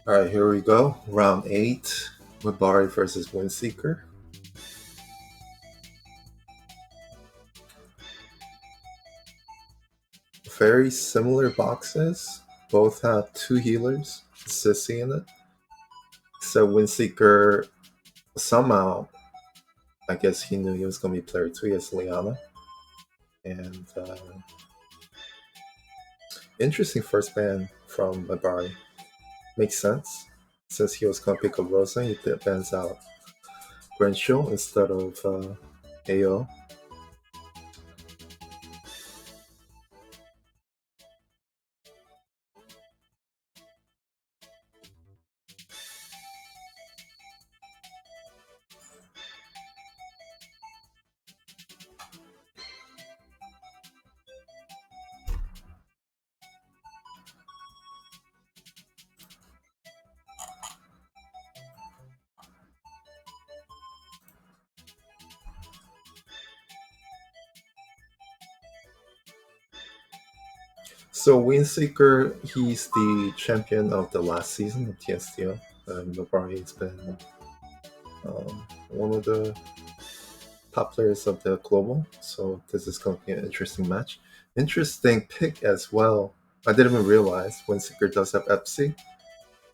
All right, here we go. Round 8, Maebari versus Windseeker. Very similar boxes. Both have two healers, Sissy in it. So Windseeker somehow, I guess he knew he was going to be player 2 against Liana. And interesting first ban from Maebari. Makes sense. Since he was going to pick up Rosa, he bans out Grenchill instead of AO. So Windseeker, he's the champion of the last season of TSdL. Maebari has been one of the top players of the global, so this is going to be an interesting match. Interesting pick as well. I didn't even realize Windseeker does have Epsi,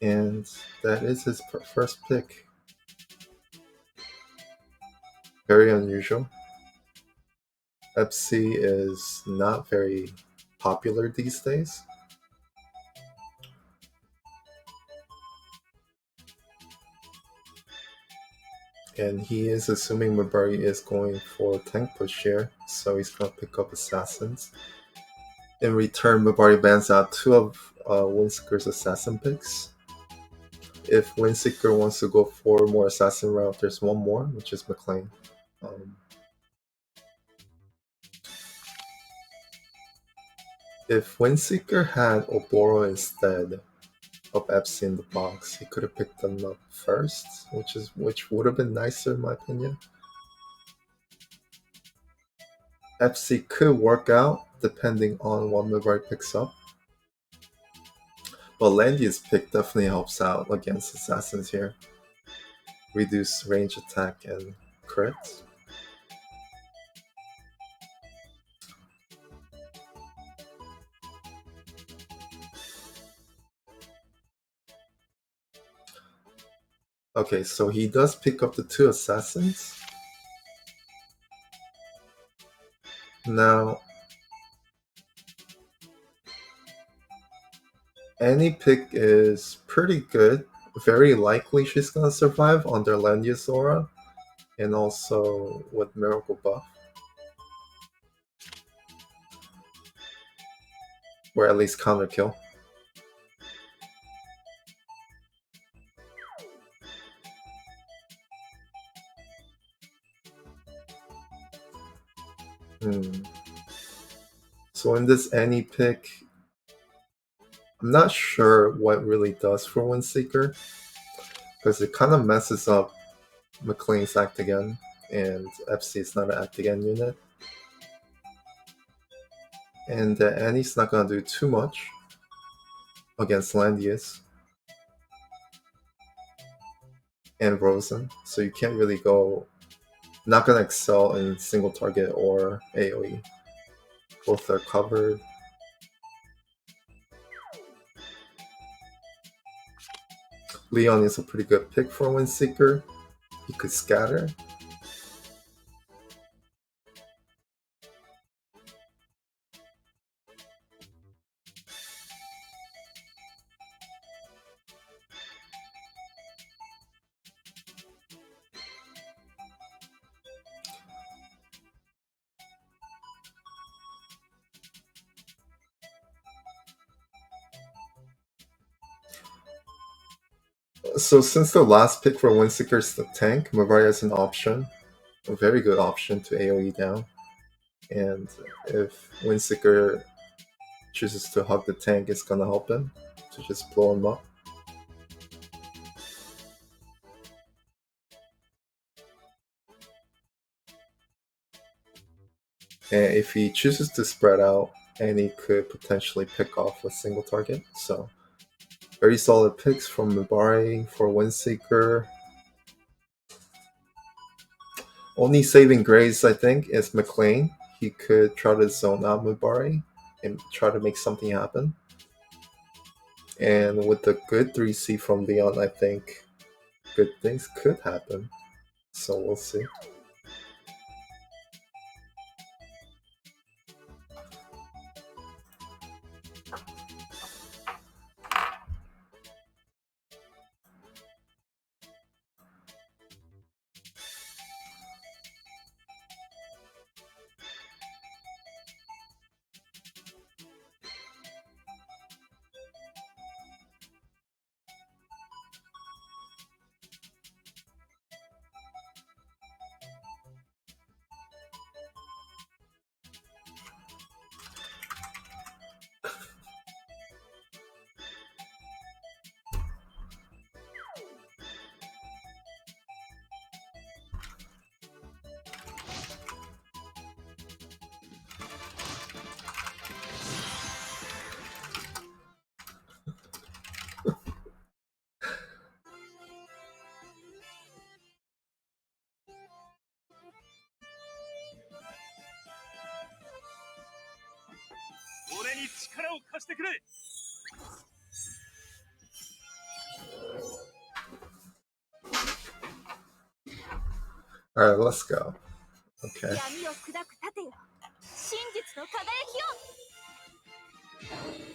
and that is his first pick. Very unusual. Epsi is not very popular these days. And he is assuming Maebari is going for tank push here, so he's going to pick up Assassins. In return, Maebari bans out two of Windseeker's Assassin picks. If Windseeker wants to go for more Assassin route, there's one more, which is McLean. If Windseeker had Oboro instead of Epsi in the box, he could have picked them up first, which would have been nicer in my opinion. Epsi could work out depending on what Maebari picks up. But Landia's pick definitely helps out against Assassins here. Reduce range attack and crit. Okay, so he does pick up the two Assassins. Now, any pick is pretty good. Very likely she's gonna survive under Landia's aura, and also with Miracle buff. Or at least counter kill. So in this any pick, I'm not sure what really does for Windseeker, because it kind of messes up McLean's act again, and FC is not an act again unit. And Annie's not gonna do too much against Landius and Rosen, so you can't really go. Not gonna excel in single target or AoE. Both are covered. Leon is a pretty good pick for Windseeker. He could scatter. So since the last pick for Windseeker is the tank, Maebari is an option. A very good option to AoE down. And if Windseeker chooses to hug the tank, it's gonna help him to just blow him up. And if he chooses to spread out, Annie could potentially pick off a single target. So Very solid picks from Maebari for Windseeker. Only saving grace, I think, is McLean. He could try to zone out Maebari and try to make something happen. And with the good 3C from Leon, I think good things could happen. So we'll see. Alright, let's go. Okay.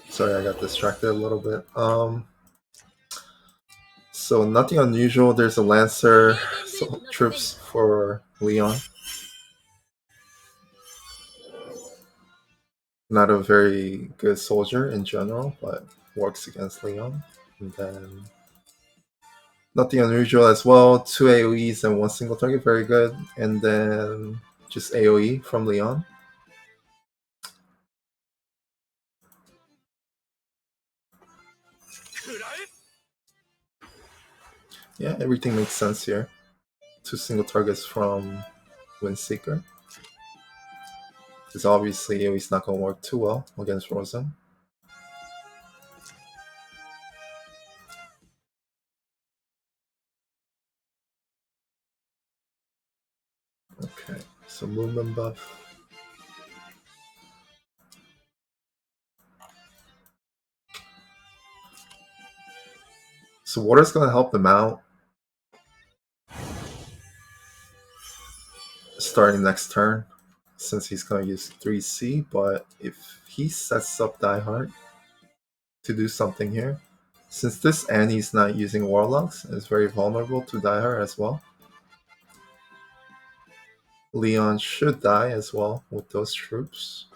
Sorry, I got distracted a little bit. So nothing unusual. There's a Lancer troops for Leon. Not a very good soldier in general, but works against Leon. And then nothing unusual as well. 2 AoEs and 1 single target, very good. And then just AoE from Leon. Yeah, everything makes sense here. 2 single targets from Windseeker. Because obviously AoE's not going to work too well against Rosen. Okay, so movement buff. So water's going to help them out starting next turn, since he's going to use 3C, but if he sets up Die Hard to do something here, since this Annie's not using Warlocks, it's very vulnerable to Die Hard as well. Leon should die as well with those troops.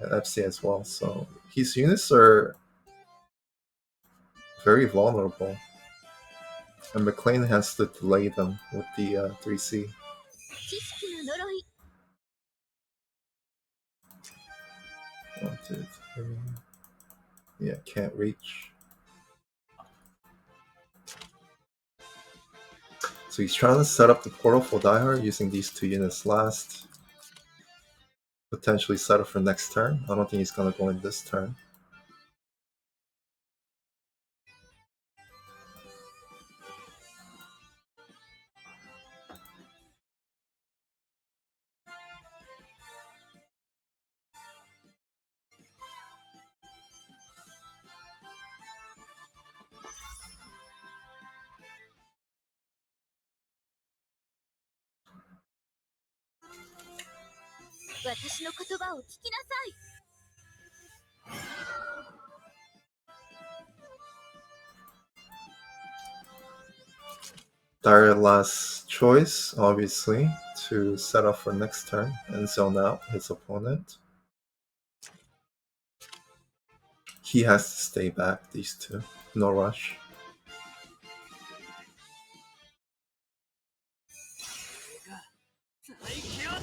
And FC as well, so his units are very vulnerable. And McLean has to delay them with the 3C. One, two, three. Yeah, can't reach. So he's trying to set up the portal for Die Hard using these 2 units last. Potentially set up for next turn. I don't think he's going to go in this turn. Dire last choice, obviously, to set up for next turn and zone out his opponent. He has to stay back, these 2. No rush.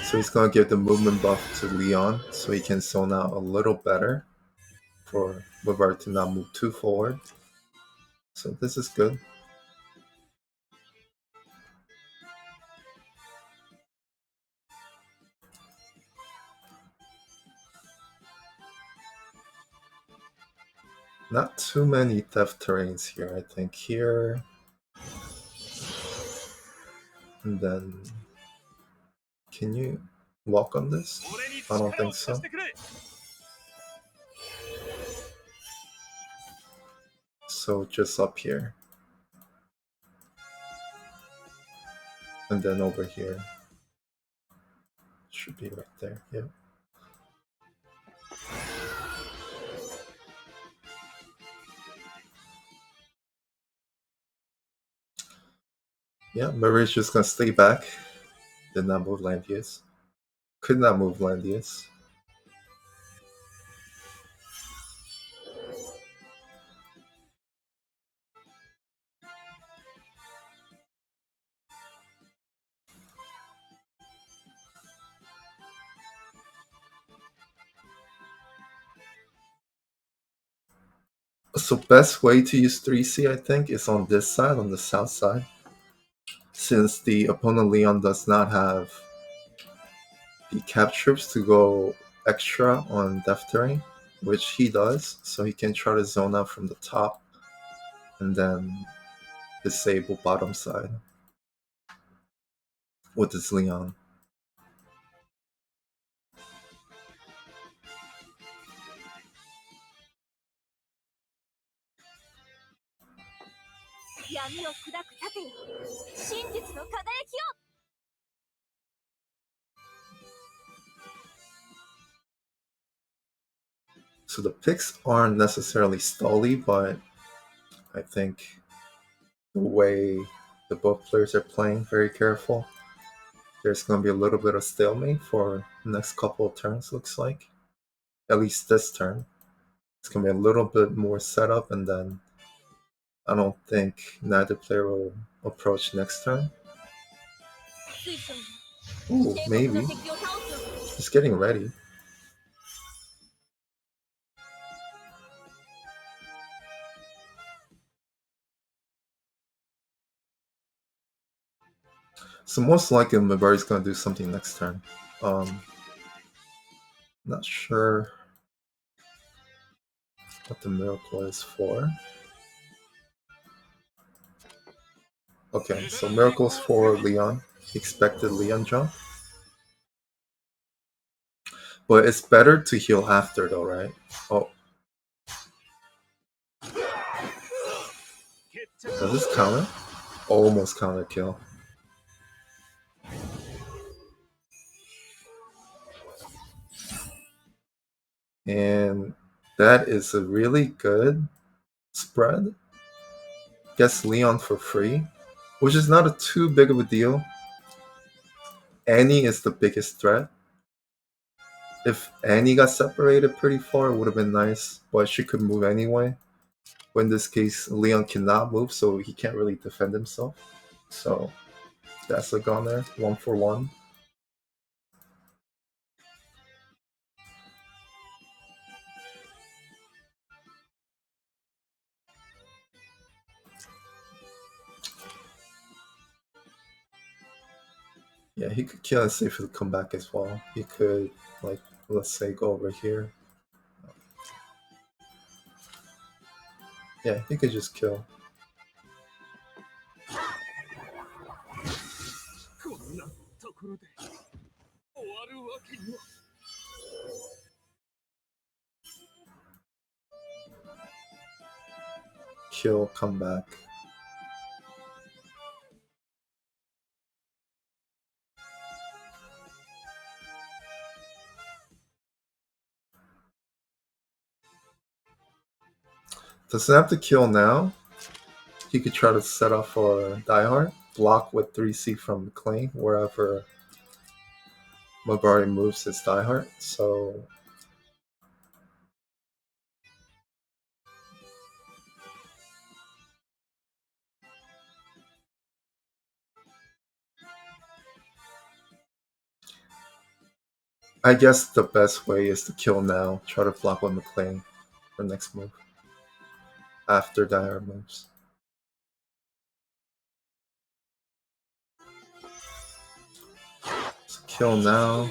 So he's going to give the movement buff to Leon so he can zone out a little better for Maebari to not move too forward. So this is good. Not too many depth terrains here. I think here, and then can you walk on this? I don't think so. So just up here, and then over here should be right there. Yeah. Yeah, Murray's just gonna stay back. Did not move Landius. Could not move Landius. So best way to use 3C, I think, is on this side, on the south side. Since the opponent Leon does not have the cap troops to go extra on depth terrain, which he does, so he can try to zone out from the top and then disable bottom side with his Leon. So the picks aren't necessarily stally, but I think the way the both players are playing, very careful. There's going to be a little bit of stalemate for the next couple of turns, looks like. At least this turn. It's going to be a little bit more setup, and then I don't think neither player will approach next turn. Ooh, maybe. Just getting ready. So most likely Maebari's going to do something next turn. Not sure what the miracle is for. Okay, so miracles for Leon. Expected Leon jump. But it's better to heal after though, right? Oh. Does this counter? Almost counter kill. And that is a really good spread. Gets Leon for free, which is not a too big of a deal. Annie is the biggest threat. If Annie got separated pretty far, it would have been nice, but she could move anyway. But in this case, Leon cannot move, so he can't really defend himself. So that's a gun there, 1 for 1. Yeah, he could kill and safely come back as well. He could, like, let's say, go over here. Yeah, he could just kill. Kill, come back. Doesn't have to kill now. He could try to set up for Diehard, block with 3C from McLean wherever Maebari moves his Diehard. So I guess the best way is to kill now, try to block with McLean for next move. After Diehard moves. So kill now.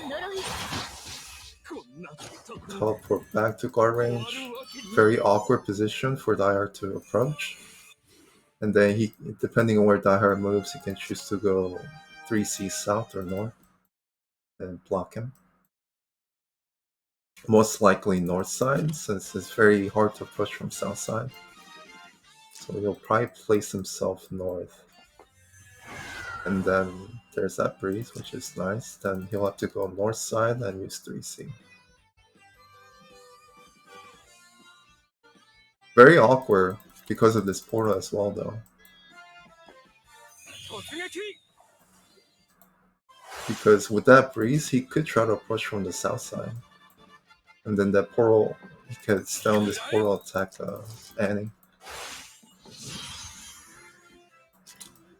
Teleport back to guard range. very awkward position for Diehard to approach. And then he, depending on where Diehard moves, he can choose to go 3C south or north and block him. Most likely north side, since it's very hard to push from south side. So he'll probably place himself north. And then there's that breeze, which is nice. Then he'll have to go north side and use 3C. Very awkward because of this portal as well, though. Because with that breeze, he could try to push from the south side. And then that portal, he could stay on this portal attack Annie.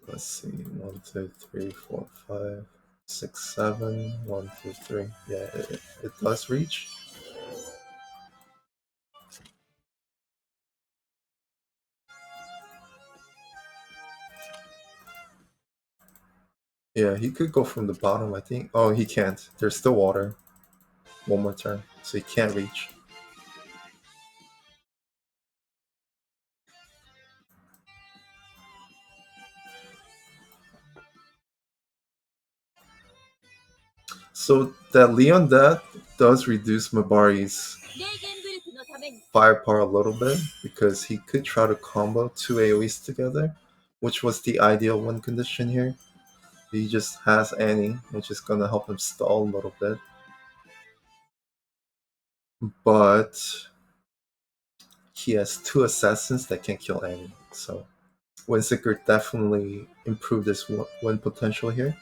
Let's see, 1, 2, 3, 4, 5, 6, 7, 1, 2, 3. Yeah, it does reach. Yeah, he could go from the bottom, I think. Oh, he can't. There's still water. One more turn, so he can't reach. So that Leon death does reduce Maebari's firepower a little bit, because he could try to combo two AoEs together, which was the ideal win condition here. He just has Annie, which is gonna help him stall a little bit. But he has two assassins that can kill Annie, so Windseeker definitely improved his win potential here.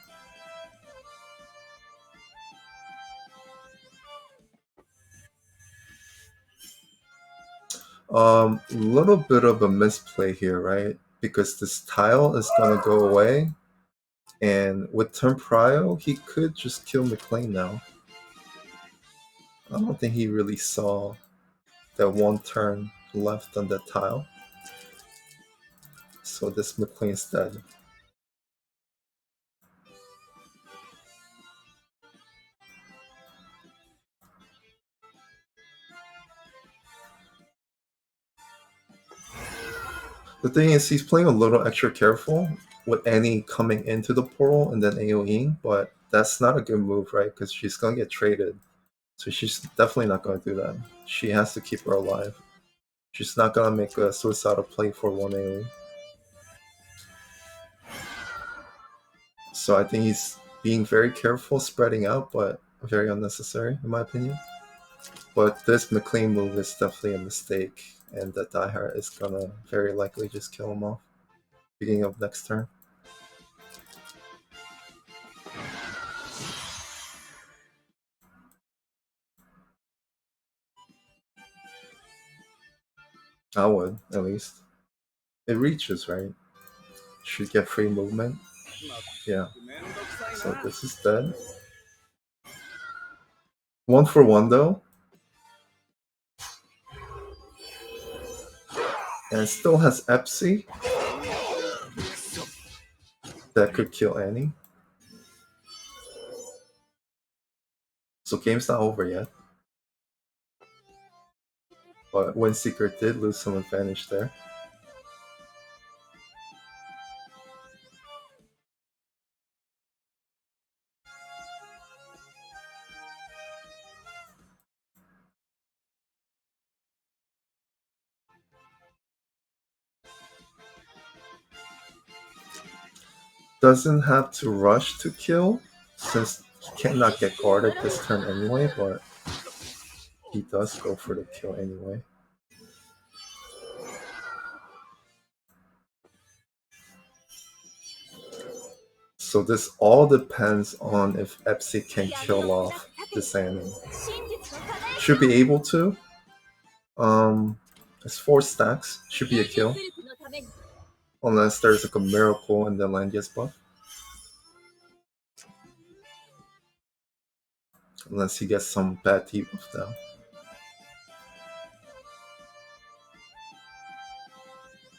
Little bit of a misplay here, right? Because this tile is gonna go away, and with turn prio, he could just kill McLean now. I don't think he really saw that one turn left on that tile. So this McLean's dead. The thing is, he's playing a little extra careful with Annie coming into the portal and then AoEing, but that's not a good move, right? Because she's gonna get traded. So she's definitely not gonna do that. She has to keep her alive. She's not gonna make a suicidal play for one AoE. So I think he's being very careful, spreading out, but very unnecessary, in my opinion. But this McLean move is definitely a mistake, and the Diehard is gonna very likely just kill him off beginning of next turn. I would, at least. It reaches, right? Should get free movement. Yeah. So this is dead. 1 for 1 though. And it still has Epsy that could kill Annie. So game's not over yet. But Windseeker did lose some advantage there. Doesn't have to rush to kill, since he cannot get guarded this turn anyway, but he does go for the kill anyway. So this all depends on if Epsy can kill off this Annie. Should be able to. It's 4 stacks. Should be a kill. Unless there's like a miracle and the land gets buff. Unless he gets some bad debuff down.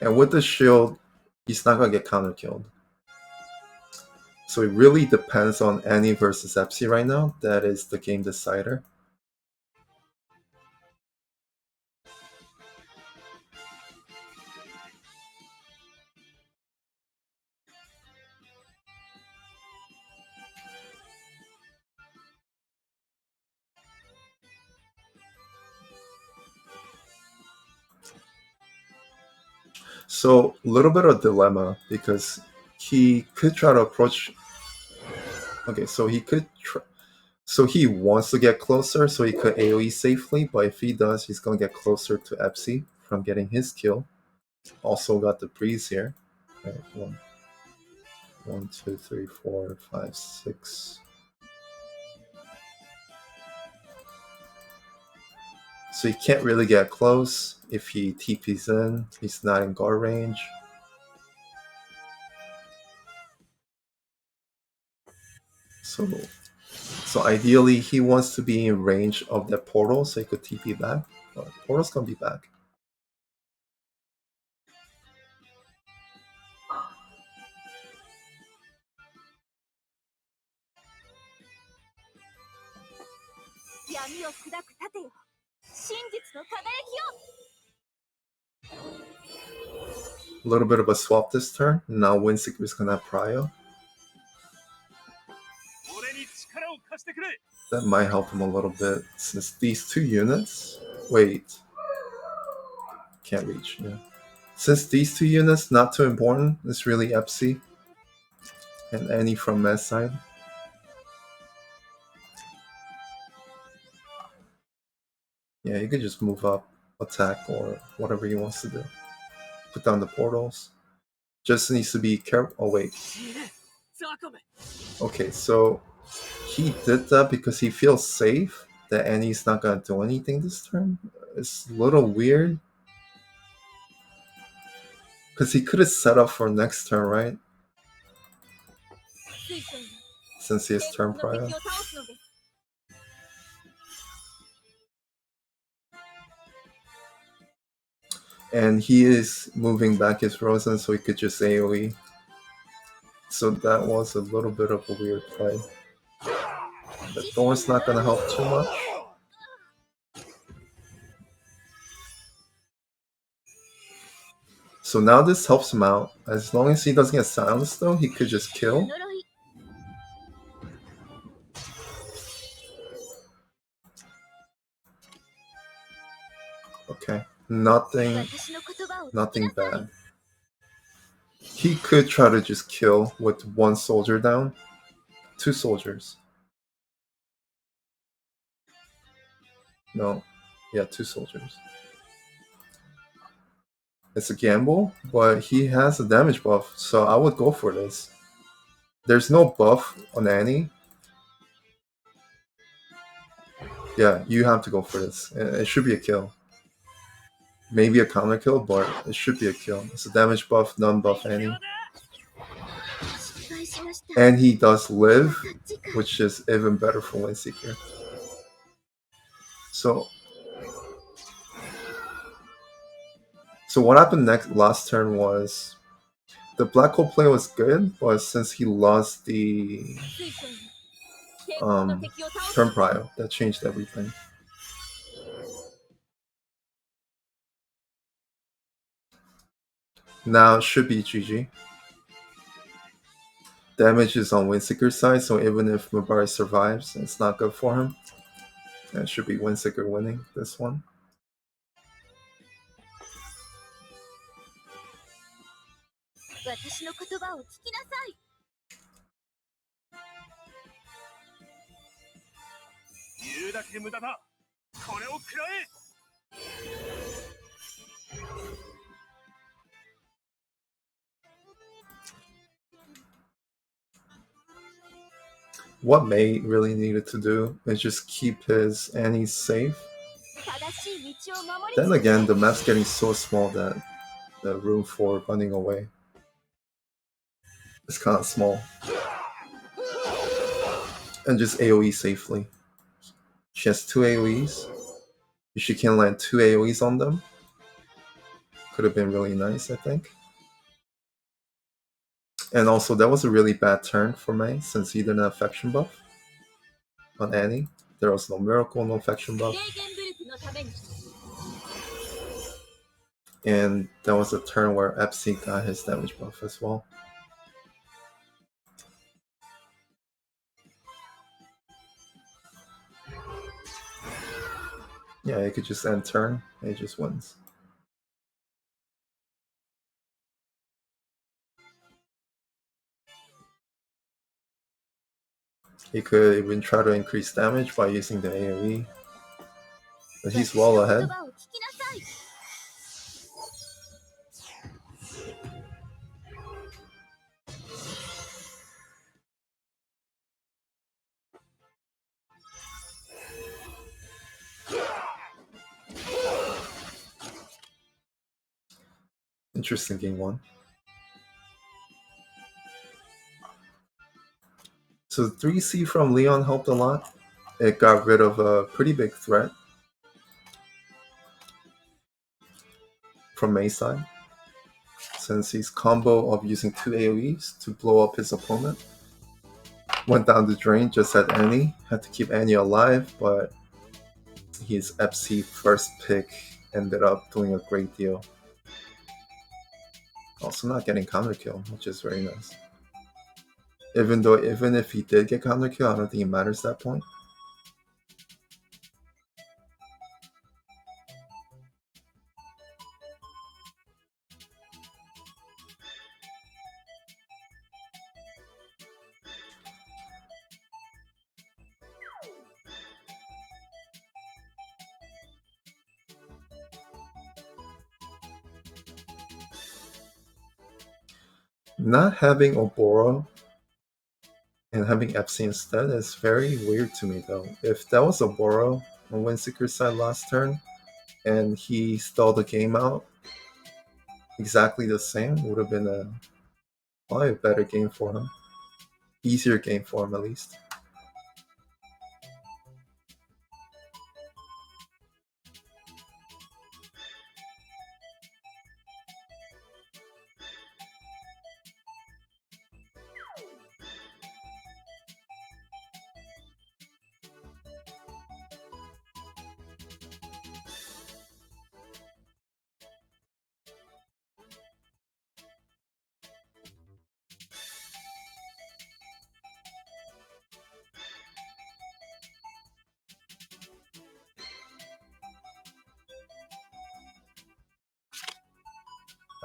And with the shield, he's not gonna get counter killed. So it really depends on Annie versus Epsy right now. That is the game decider. So a little bit of dilemma because he could try to approach. Okay, so he could. So he wants to get closer so he could AoE safely, but if he does, he's gonna get closer to Epsi from getting his kill. Also got the breeze here. Right, one, two, three, four, five, six. So he can't really get close. If he TP's in, he's not in guard range. So ideally, he wants to be in range of that portal so he could TP back. But portal's gonna be back. A little bit of a swap this turn. Now Windseeker is gonna have Prio. That might help him a little bit since these two units. Wait. Can't reach, yeah. Since these two units not too important, it's really Epsi and Annie from Mass side. Yeah, you could just move up, attack, or whatever he wants to do. Put down the portals. Just needs to be careful. Oh, wait. Okay, so he did that because he feels safe that Annie's not gonna do anything this turn. It's a little weird. Because he could have set up for next turn, right? Since he has turn prior. And he is moving back his Rosen so he could just AoE. So that was a little bit of a weird play. The Thorn's not gonna help too much. So now this helps him out. As long as he doesn't get silenced though, he could just kill. Okay. Nothing bad. He could try to just kill with one soldier down. 2 soldiers. No. Yeah, 2 soldiers. It's a gamble, but he has a damage buff, so I would go for this. There's no buff on Annie. Yeah, you have to go for this. It should be a kill. Maybe a counter kill, but it should be a kill. It's a damage buff, non-buff Annie. And he does live, which is even better for Windseeker. So what happened last turn was the black hole play was good, but since he lost the turn prio, that changed everything. Now it should be GG. Damage is on Windseeker's side, so even if Maebari survives, it's not good for him. It should be Windseeker winning this one. What May really needed to do is just keep his Annie safe. Then again, the map's getting so small that the room for running away is kind of small. And just AoE safely. She has 2 AoEs. If she can land 2 AoEs on them, could have been really nice, I think. And also, that was a really bad turn for May since he didn't have affection buff on Annie. There was no miracle, no affection buff. And that was a turn where Epsi got his damage buff as well. Yeah, he could just end turn, and he just wins. He could even try to increase damage by using the AoE, but he's well ahead. Interesting game one. So 3C from Leon helped a lot. It got rid of a pretty big threat from May's side, since his combo of using 2 AoEs to blow up his opponent went down the drain just at Annie. Had to keep Annie alive, but his FC first pick ended up doing a great deal. Also not getting counter kill, which is very nice. Even if he did get counter kill, I don't think it matters that point. Not having Oboro and having FC instead is very weird to me, though. If that was Oboro on Windseeker's side last turn, and he stalled the game out exactly the same, would have been probably a better game for him. Easier game for him, at least.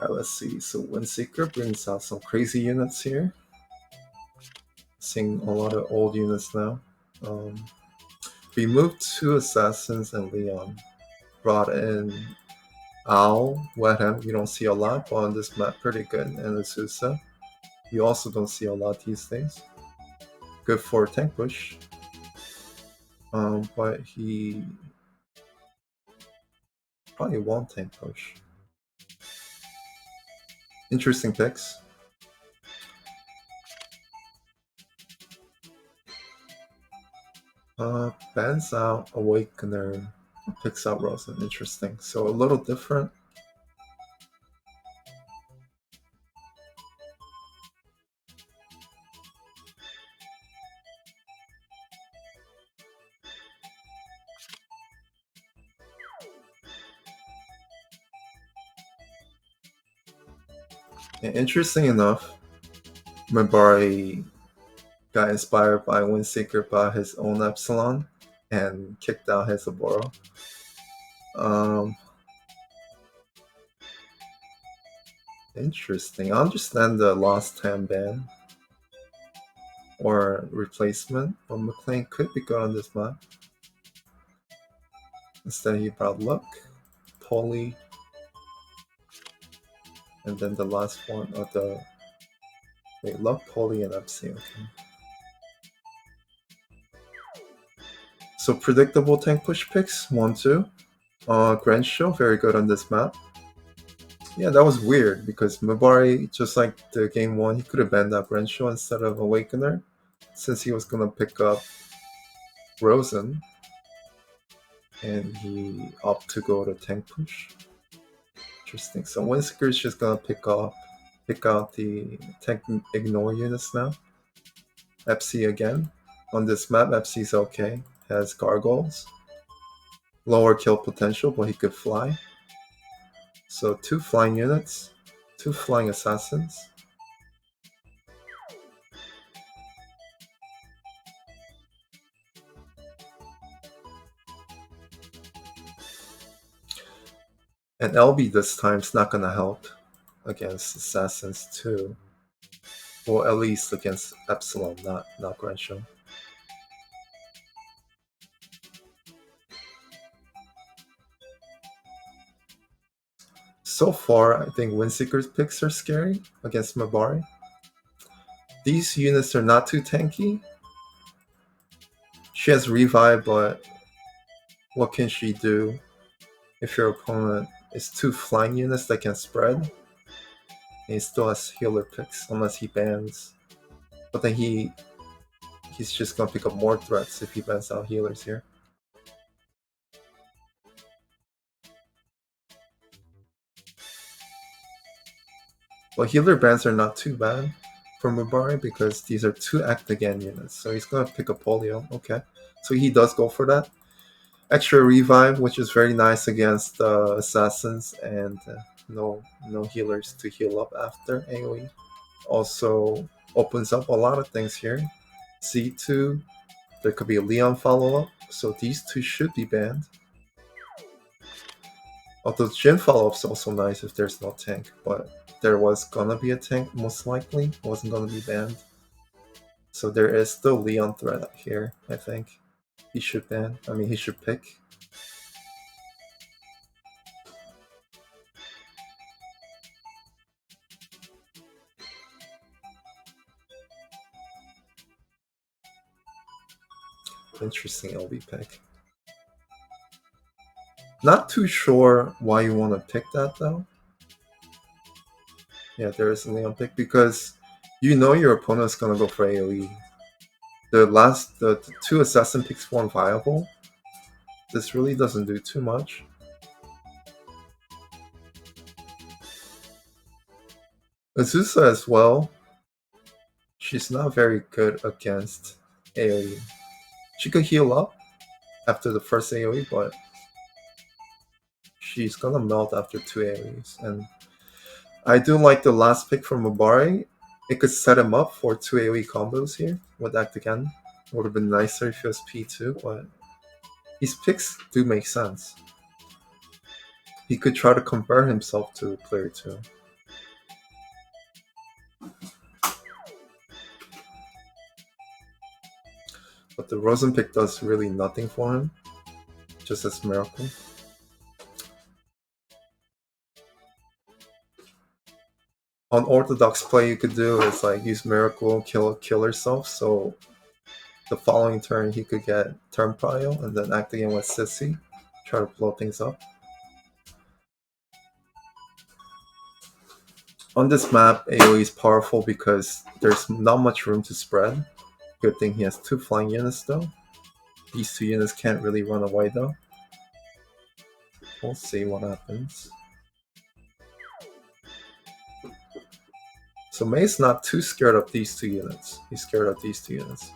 Alright, let's see. So Windseeker brings out some crazy units here. Seeing a lot of old units now. Removed 2 assassins and Leon. Brought in Owl, Wetham, you don't see a lot, but on this map pretty good, and Azusa. You also don't see a lot these days. Good for tank push. But he probably won't tank push. Interesting picks. Bans out Awakener, picks out Rosen. Interesting. So a little different. And interesting enough, Maebari got inspired by Windseeker by his own Epsilon and kicked out his Oboro. Interesting. I understand the lost hand ban or replacement, but McLean could be good on this map. Instead, he brought Luck, Polly, and then the last one of the. Wait, Luck, Polly, and Epsi. Okay. So predictable tank push picks 1, 2. Grenshaw, very good on this map. Yeah, that was weird because Maebari, just like the game 1, he could have banned out Grenshaw instead of Awakener, since he was gonna pick up Rosen, and he opted to go to tank push. Interesting. So Windseeker is just gonna pick out the tank ignore units now. FC again. On this map, FC's okay. Has gargoyles. Lower kill potential, but he could fly. So 2 flying units, 2 flying assassins. And LB this time is not gonna help against assassins too. Or at least against Epsilon, not Gresham. so far, I think Windseeker's picks are scary against Maebari. These units are not too tanky. She has Revive, but what can she do if your opponent is two flying units that can spread? And he still has healer picks, unless he bans. But then he's just gonna pick up more threats if he bans out healers here. Well, healer bans are not too bad for Maebari because these are two act again units. So he's gonna pick up Polio. Okay, so he does go for that. Extra revive, which is very nice against assassins, and no healers to heal up after AoE. Also opens up a lot of things here. C2, there could be a Leon follow-up, so these two should be banned. Although Jin follow-up's also nice if there's no tank, but there was gonna be a tank, most likely. Wasn't gonna be banned. So there is still Leon threat here, I think. He should ban. I mean, he should pick. Interesting LB pick. Not too sure why you want to pick that though. Yeah, there is a Leon pick because you know your opponent's gonna go for AoE. The two assassin picks weren't viable. This really doesn't do too much. Azusa as well. She's not very good against AoE. She could heal up after the first AoE, but she's gonna melt after two AoEs. And I do like the last pick from Maebari. It could set him up for two AoE combos here with Act Again. Would have been nicer if he was P2, but these picks do make sense. He could try to compare himself to player 2. But the Rosen pick does really nothing for him, just as Miracle. Unorthodox play you could do is like use Miracle, kill herself, so the following turn he could get turn prio and then act again with Sissy, try to blow things up. On this map, AoE is powerful because there's not much room to spread. Good thing he has two flying units though. These two units can't really run away though. We'll see what happens. So May's not too scared of these two units. He's scared of these two units.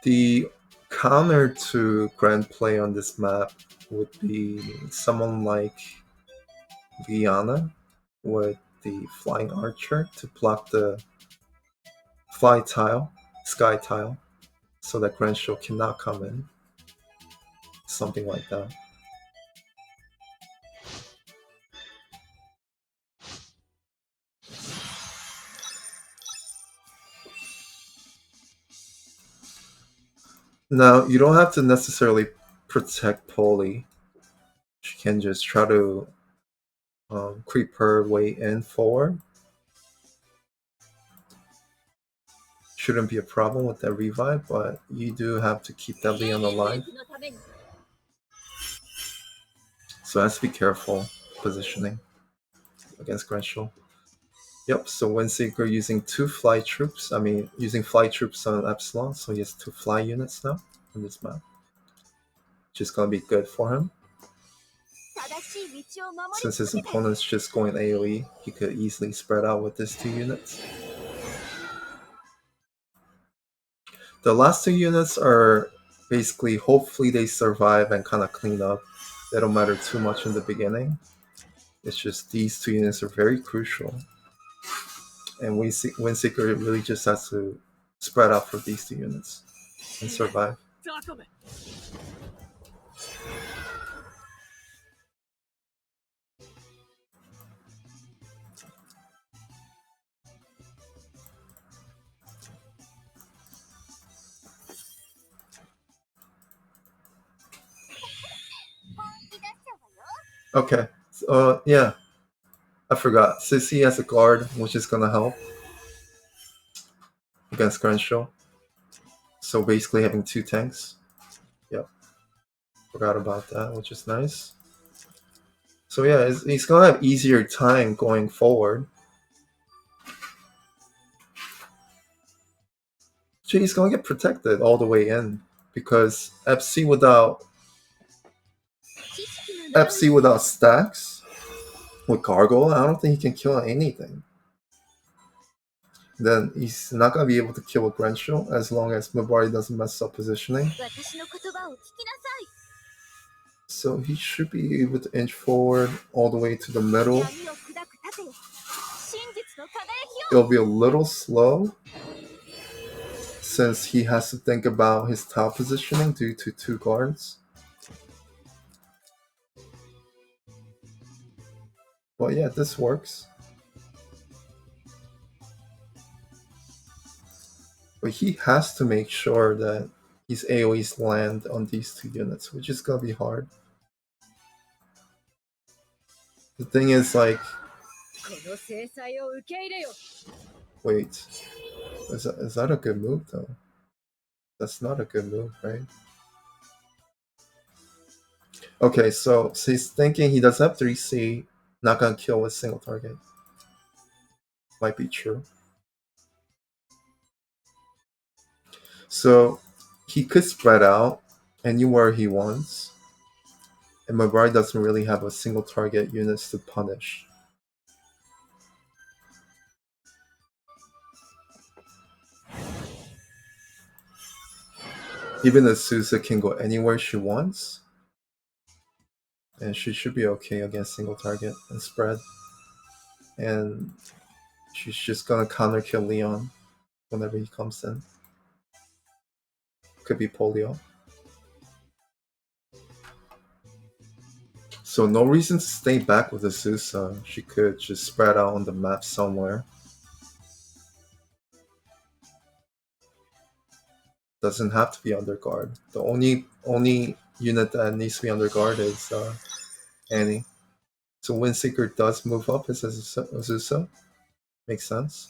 The counter to grand play on this map would be someone like Viana with the flying archer to block the fly tile, sky tile, so that Grand Show cannot come in. Something like that. Now, you don't have to necessarily protect Polly. She can just try to creep her way in forward. Shouldn't be a problem with that revive, but you do have to keep that Leon alive. So has to be careful positioning against Grenshel. Yep, so Windseeker using two fly troops. I mean, using fly troops on Epsilon, so he has two fly units now on this map. Which is gonna be good for him. Since his opponent's just going AoE, he could easily spread out with these two units. The last two units are basically, hopefully they survive and kind of clean up. They don't matter too much in the beginning. It's just these two units are very crucial. And Windseeker really just has to spread out for these two units and survive. Okay. Yeah, I forgot. Sissy has a guard, which is gonna help against Crenshaw. So basically having two tanks. Yep, forgot about that, which is nice. So yeah, he's gonna have easier time going forward. So he's gonna get protected all the way in because FC without stacks with Gargoyle, I don't think he can kill anything. Then he's not gonna be able to kill a Grenshaw as long as Maebari doesn't mess up positioning. So he should be able to inch forward all the way to the middle. It'll be a little slow since he has to think about his top positioning due to two guards. But yeah, this works. But he has to make sure that his AoEs land on these two units, which is gonna be hard. The thing is, like, wait, is that a good move though? That's not a good move, right? Okay, so he's thinking he does have 3C, not gonna kill with single target. Might be true. So he could spread out anywhere he wants, and Maebari doesn't really have a single target units to punish. Even Azusa can go anywhere she wants, and she should be okay against single target and spread. And she's just gonna counter kill Leon whenever he comes in. Could be polio. So no reason to stay back with Azusa. She could just spread out on the map somewhere. Doesn't have to be under guard. The only unit that needs to be under guard is Annie. So Windseeker does move up as Azusa. Makes sense.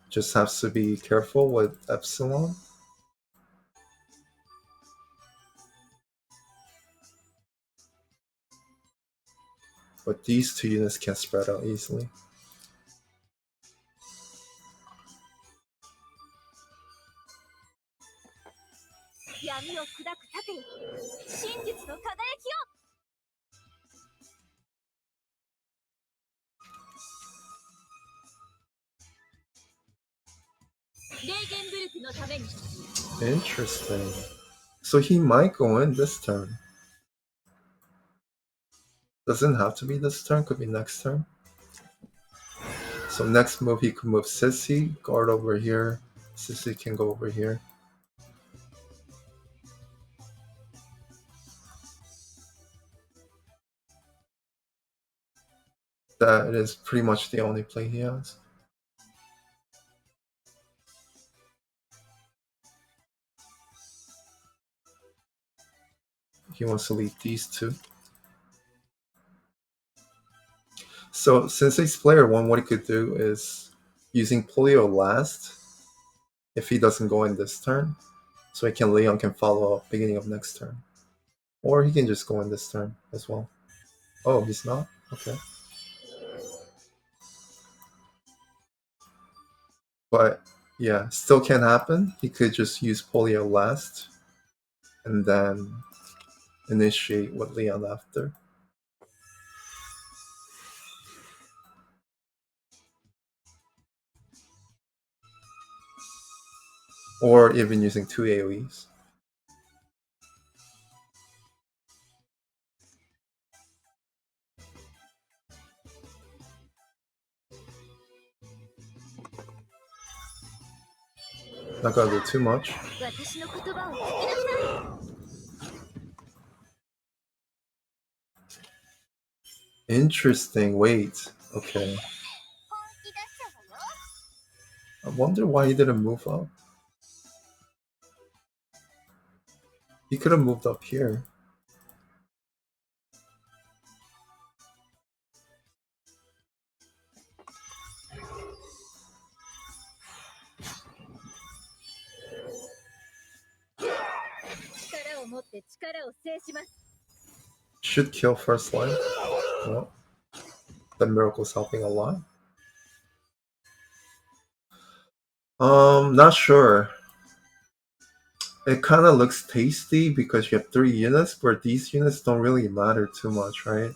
Just has to be careful with Epsilon. But these two units can spread out easily. Interesting. So he might go in this turn. Doesn't have to be this turn, could be next turn. So next move he could move Sissy, guard over here. Sissy can go over here. That is pretty much the only play he has. He wants to leave these two. So since he's player one, what he could do is using Polio last if he doesn't go in this turn. So Leon can follow up beginning of next turn. Or he can just go in this turn as well. Oh, he's not? Okay. But yeah, still can happen. He could just use Polio last and then initiate with Leon after. Or even using two AoEs. Not gonna do too much. Interesting. Wait. Okay. I wonder why he didn't move up. He could have moved up here. Should kill first life. Well, the miracle's helping a lot. Not sure. It kind of looks tasty because you have 3 units, but these units don't really matter too much, right?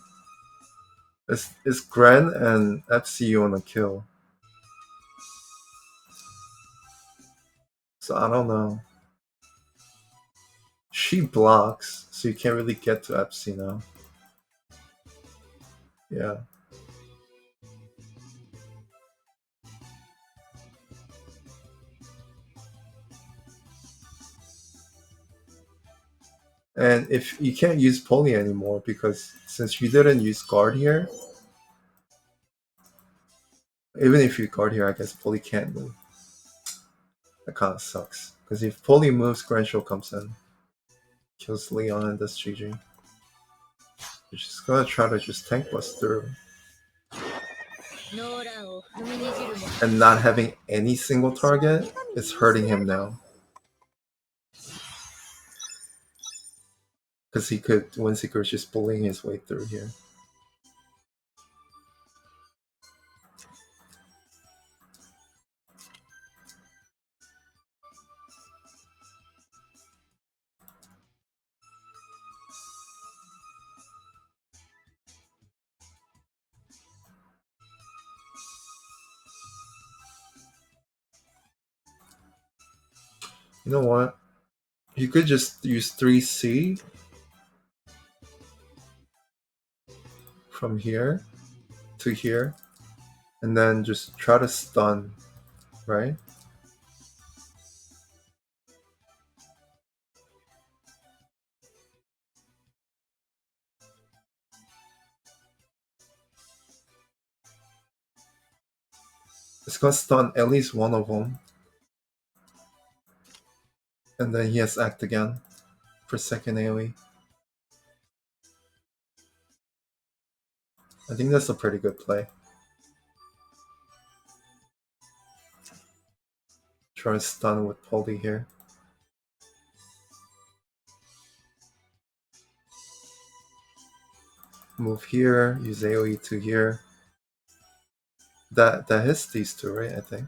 It's Gren and FC on a kill. So I don't know. She blocks, so you can't really get to FC now. Yeah. And if you can't use Poly anymore because since you didn't use guard here, even if you guard here, I guess Poly can't move. That kind of sucks. Because if Poly moves, Granshall comes in. Kills Leon and does GG. You're just gonna try to just tank bust through. And not having any single target is hurting him now. Because he could, Windseeker is just bullying his way through here. You know what? You could just use 3C from here to here, and then just try to stun, right? It's gonna stun at least one of them. And then he has Act again for second AoE. I think that's a pretty good play. Try to stun with Polly here. Move here, use AoE to here. That hits these two, right? I think.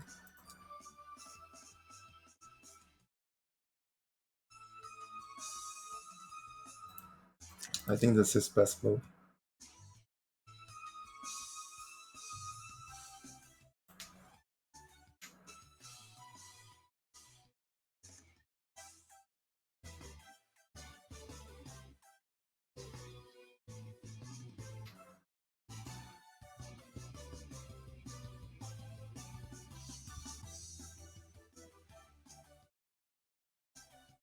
I think that's his best move.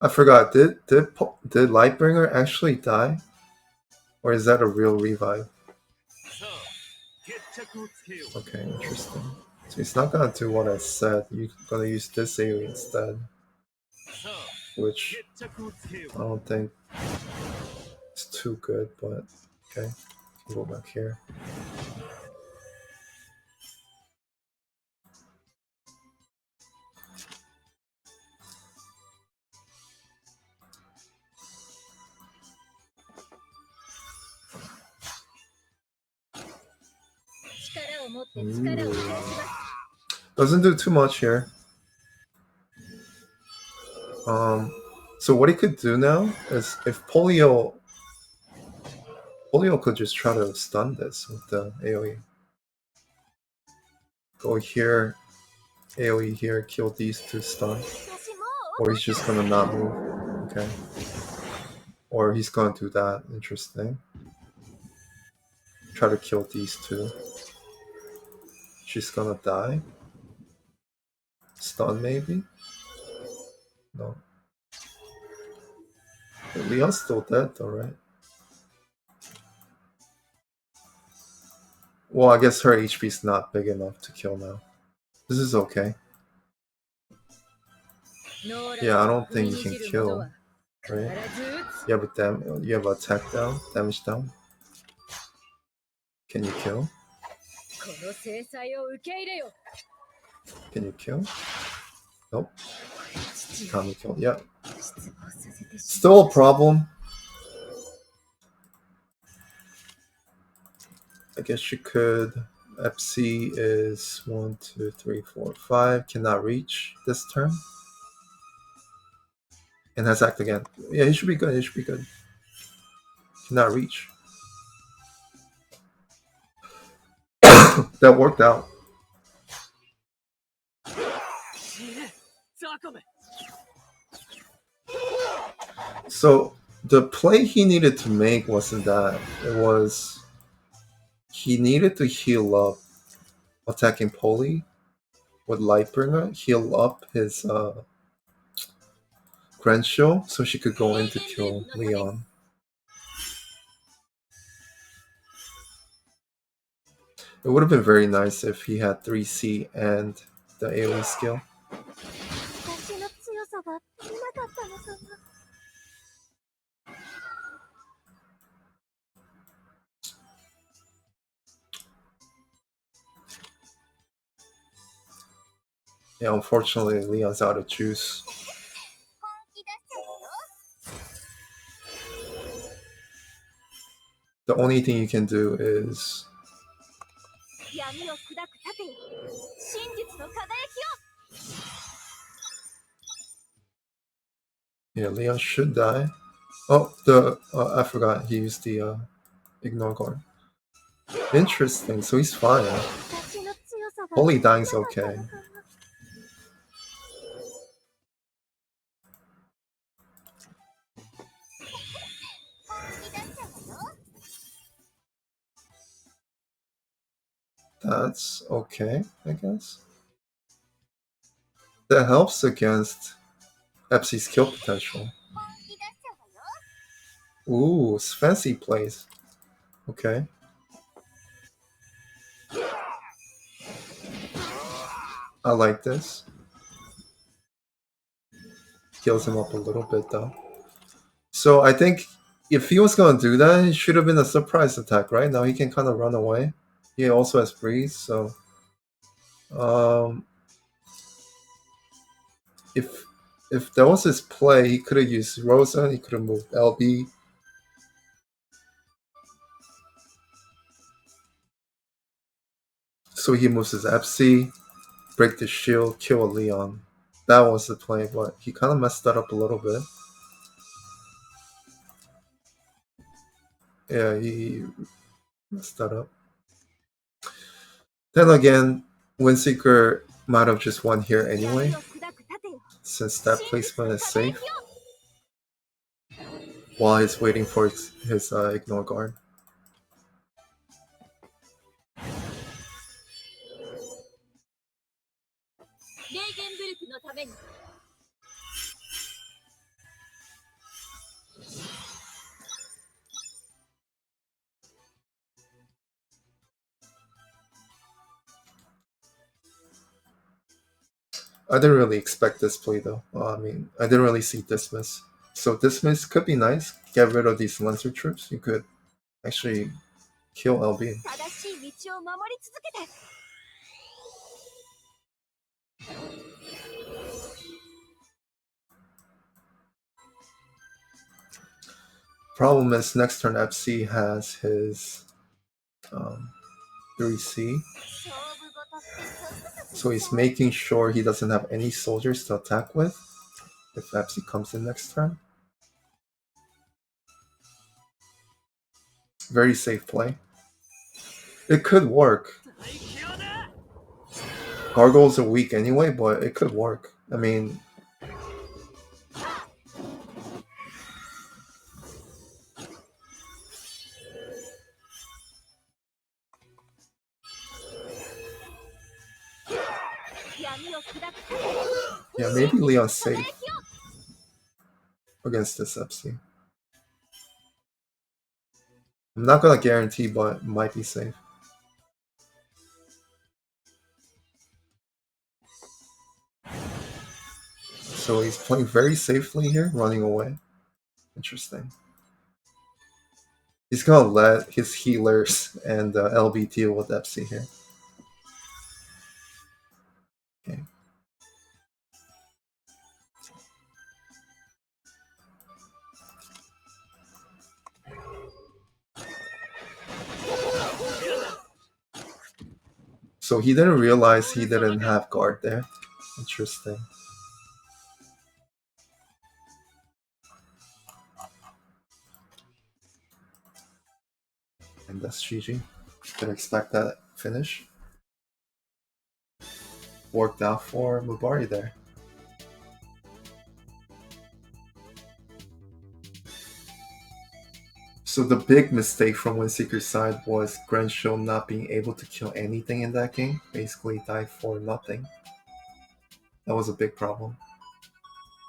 I forgot. Did Lightbringer actually die, or is that a real revive? Okay, interesting. So he's not gonna do what I said. You're gonna use this AoE instead, which I don't think is too good. But okay, go back here. Ooh. Doesn't do too much here. So what he could do now is if Polio could just try to stun this with the AoE. Go here, AoE here, kill these two stun. Or he's just gonna not move. Okay. Or he's gonna do that. Interesting. Try to kill these two. She's gonna die. Stun maybe? No. Leon's still dead though, right? Well, I guess her HP's not big enough to kill now. This is okay. Yeah, I don't think you can kill. right? You have you have attack down, damage down. Can you kill? Can you kill? Nope. Tommy kill. Yeah. Still a problem. I guess you could. FC is 1, 2, 3, 4, 5. Cannot reach this turn. And has act again. Yeah, he should be good. He should be good. Cannot reach. That worked out. So the play he needed to make wasn't that. It was he needed to heal up attacking Poli with Lightbringer, heal up his Grandchill so she could go in to kill Leon. It would have been very nice if he had 3C and the AoE skill. Yeah, unfortunately, Leon's out of juice. The only thing you can do is... Yeah, Leon should die. Oh, I forgot he used the Ignore Guard. Interesting, so he's fine. Holy dying's okay. That's okay, I guess. That helps against Epsi's kill potential. Ooh, it's fancy plays. Okay. I like this. Heals him up a little bit though. So I think if he was going to do that, it should have been a surprise attack, right? Now he can kind of run away. He also has breeze, so if that was his play, he could have used Rosa. He could have moved LB. So he moves his FC, break the shield, kill a Leon. That was the play, but he kind of messed that up a little bit. Yeah, he messed that up. Then again, Windseeker might have just won here anyway, since that placement is safe, while he's waiting for his Ignore Guard. I didn't really expect this play though. I mean, I didn't really see Dismiss. So Dismiss could be nice. Get rid of these Lancer troops. You could actually kill LB. Problem is, next turn FC has his 3C. So he's making sure he doesn't have any soldiers to attack with if FC comes in next turn. Very safe play. It could work. Gargoyles are weak anyway, but it could work. I mean... Yeah, maybe Leon's safe against this FC. I'm not gonna guarantee, but might be safe. So he's playing very safely here, running away. Interesting. He's gonna let his healers and LB deal with Epsi here. Okay. So he didn't realize he didn't have guard there. Interesting. And that's GG. Didn't expect that finish. Worked out for Maebari there. So the big mistake from Windseeker's side was Grenshaw not being able to kill anything in that game. Basically died for nothing. That was a big problem.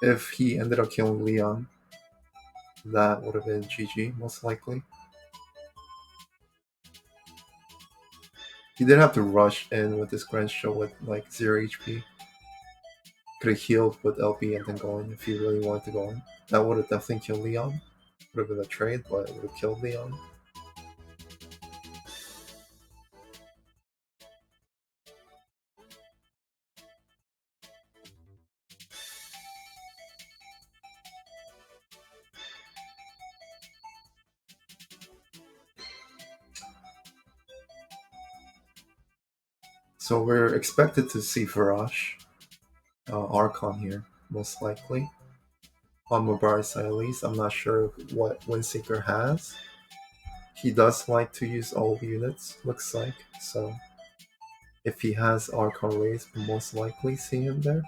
If he ended up killing Leon, that would have been GG, most likely. He didn't have to rush in with this Grenshaw with like 0 HP. Could have healed with LP and then go in if he really wanted to go in. That would have definitely killed Leon. Would have been a trade, but it would have killed Leon. So we're expected to see Varash, Archon here, most likely. On Maebari's side at least. I'm not sure what Windseeker has. He does like to use all units, looks like. So if he has Archon raised, we'll most likely see him there.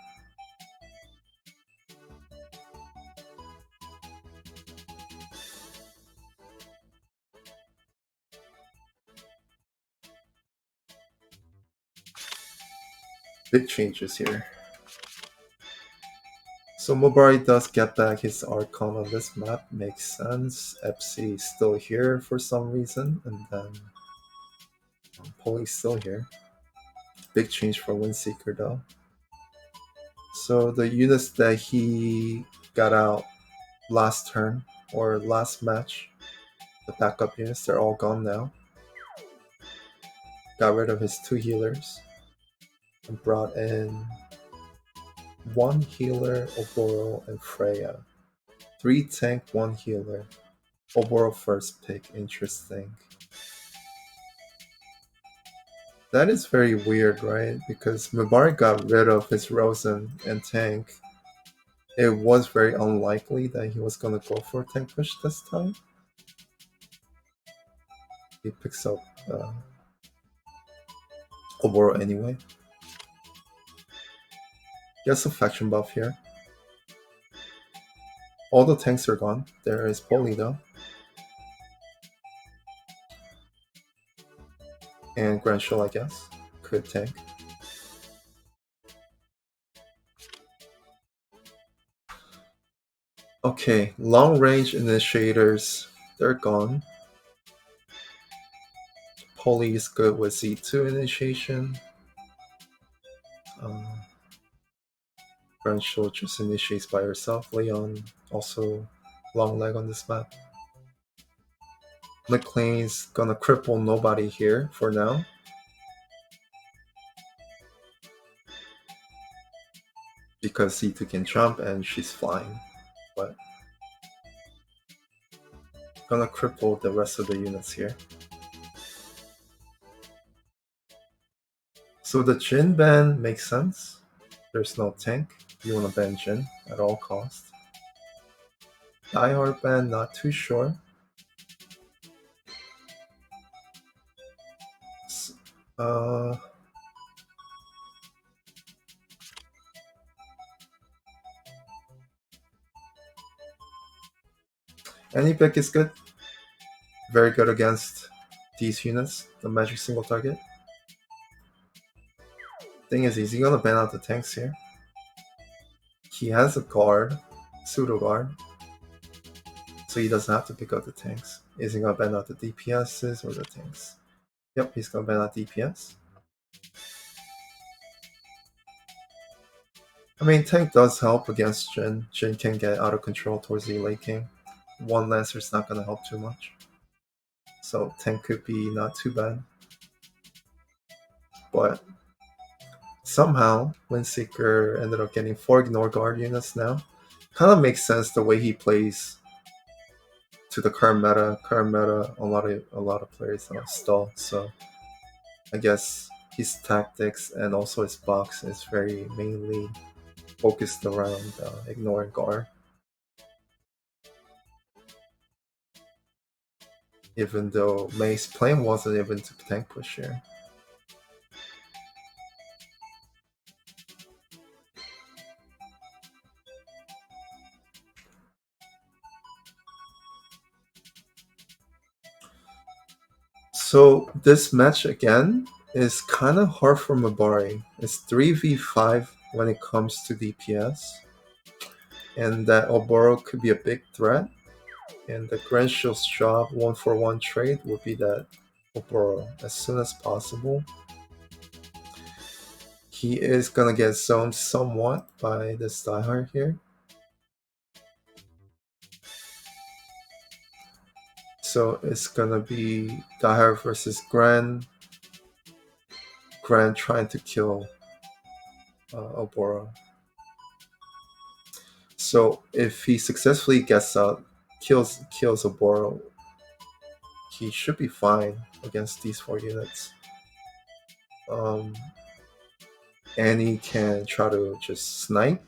Big changes here. So Maebari does get back his Archon on this map, makes sense. Epsi is still here for some reason, and then Poli's still here. Big change for Windseeker though. So the units that he got out last turn or last match, the backup units, they're all gone now. Got rid of his 2 healers and brought in 1 healer, Oboro, and Freya. 3 tank, 1 healer. Oboro first pick, interesting. That is very weird, right? Because Maebari got rid of his Rosen and tank. It was very unlikely that he was gonna go for a tank push this time. He picks up Oboro anyway. Gets a faction buff here. All the tanks are gone. There is Poli though. And Grandshell, I guess, could tank. Okay, long range initiators, they're gone. Poli is good with Z2 initiation. Grandshell just initiates by herself. Leon also long leg on this map. McLean's gonna cripple nobody here for now. Because C2 can jump and she's flying. But gonna cripple the rest of the units here. So the Jin ban makes sense. There's no tank. You wanna ban Jin at all costs. Diehard ban, not too sure. Uh, any pick is good. Very good against these units. The magic single target. Thing is, he's gonna ban out the tanks here. He has a guard, pseudo guard, so he doesn't have to pick up the tanks. Is he gonna ban out the DPSs or the tanks? Yep, he's gonna ban out DPS. I mean, tank does help against Jin. Jin can get out of control towards the late game. one Lancer is not going to help too much. So 10 could be not too bad. But somehow, Windseeker ended up getting 4 Ignore Guard units now. Kind of makes sense the way he plays to the current meta. Current meta, a lot of players are stall. So I guess his tactics and also his box is very mainly focused around ignoring guard. Even though May's plan wasn't even to tank push here. So this match again is kind of hard for Maebari. It's 3v5 when it comes to DPS. And that Oboro could be a big threat. And the Grenshill's job, 1-for-1 trade, would be that Oboro as soon as possible. He is gonna get zoned somewhat by this diehard here. So it's gonna be diehard versus Gran. Gran trying to kill Oboro. So if he successfully gets out, kills Oboro, he should be fine against these 4 units. Annie can try to just snipe.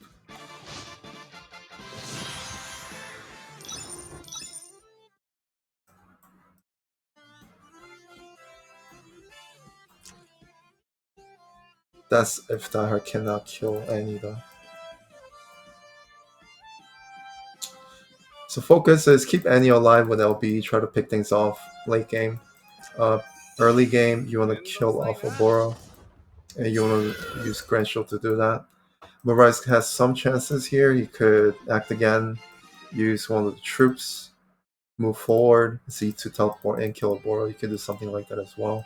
That's if Dahar cannot kill Annie though. So focus is keep Annie alive with LB, try to pick things off late game. Early game, you want to kill off Oboro, and you want to use Grenchill to do that. Marais has some chances here. He could act again, use one of the troops, move forward, Z2 teleport and kill Oboro. You could do something like that as well.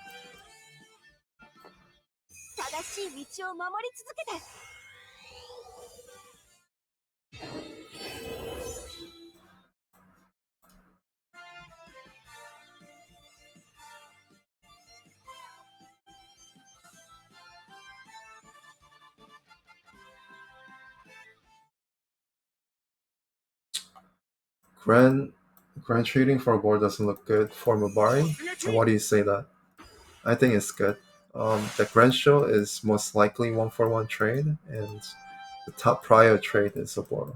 Grand trading for a board doesn't look good for Maebari. And why do you say that? I think it's good. The Grand Show is most likely 1-for-1 trade, and the top prior trade is Oboro.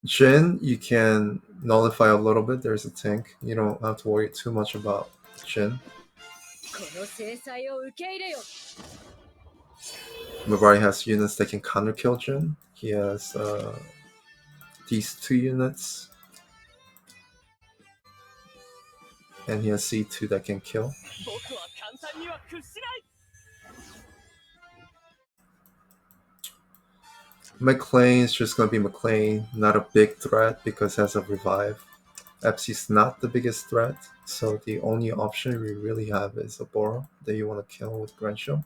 Jin, you can nullify a little bit. There's a tank. You don't have to worry too much about Jin. Maebari has units that can counter kill Jin. He has these 2 units. And he has C2 that can kill. McLean is just going to be McLean, not a big threat because it has a revive. Epsi's not the biggest threat, so the only option we really have is Oboro that you want to kill with Grenchill.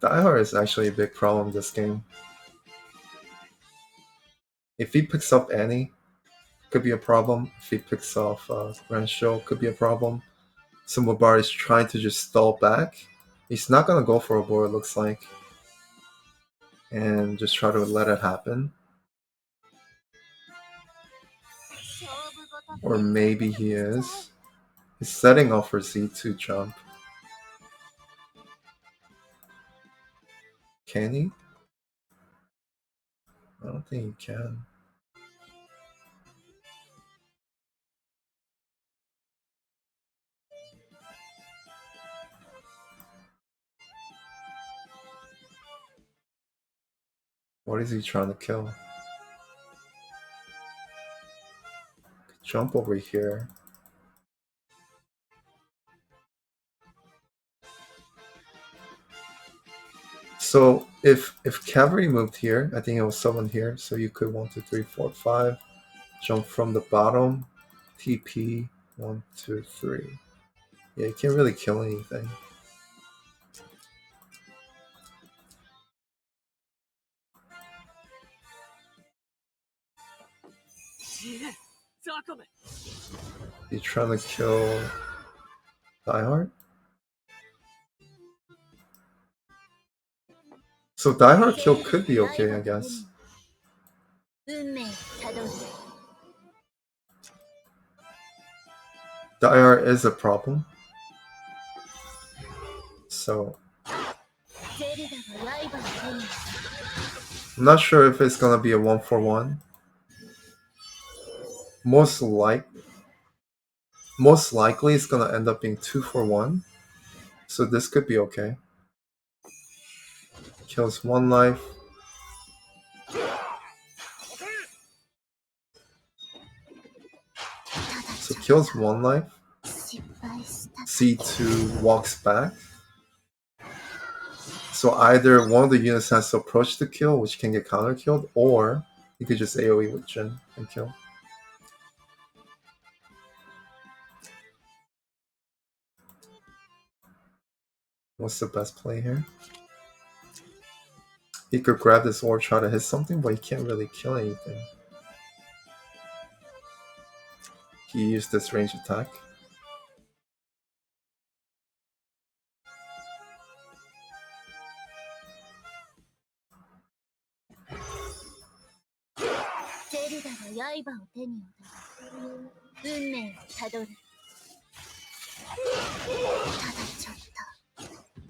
Diehard is actually a big problem this game. If he picks up Annie, could be a problem. If he picks off Grenchill, could be a problem. So Maebari is trying to just stall back. He's not going to go for Oboro, it looks like. And just try to let it happen. Or maybe he is. He's setting up for Z2 jump. Can he? I don't think he can. What is he trying to kill? Jump over here. So if cavalry moved here, I think it was someone here. So you could 1, 2, 3, 4, 5 jump from the bottom, TP 1, 2, 3. Yeah, you can't really kill anything. You trying to kill Diehard? So Diehard kill could be okay, I guess. Diehard is a problem. So I'm not sure if it's gonna be a 1-for-1. Most likely it's gonna end up being 2-for-1. So this could be okay. Kills 1 life. So kills 1 life. C2 walks back. So either one of the units has to approach the kill, which can get counter killed, or you could just AoE with Jin and kill. What's the best play here? He could grab this orb, try to hit something, but he can't really kill anything. He used this range attack.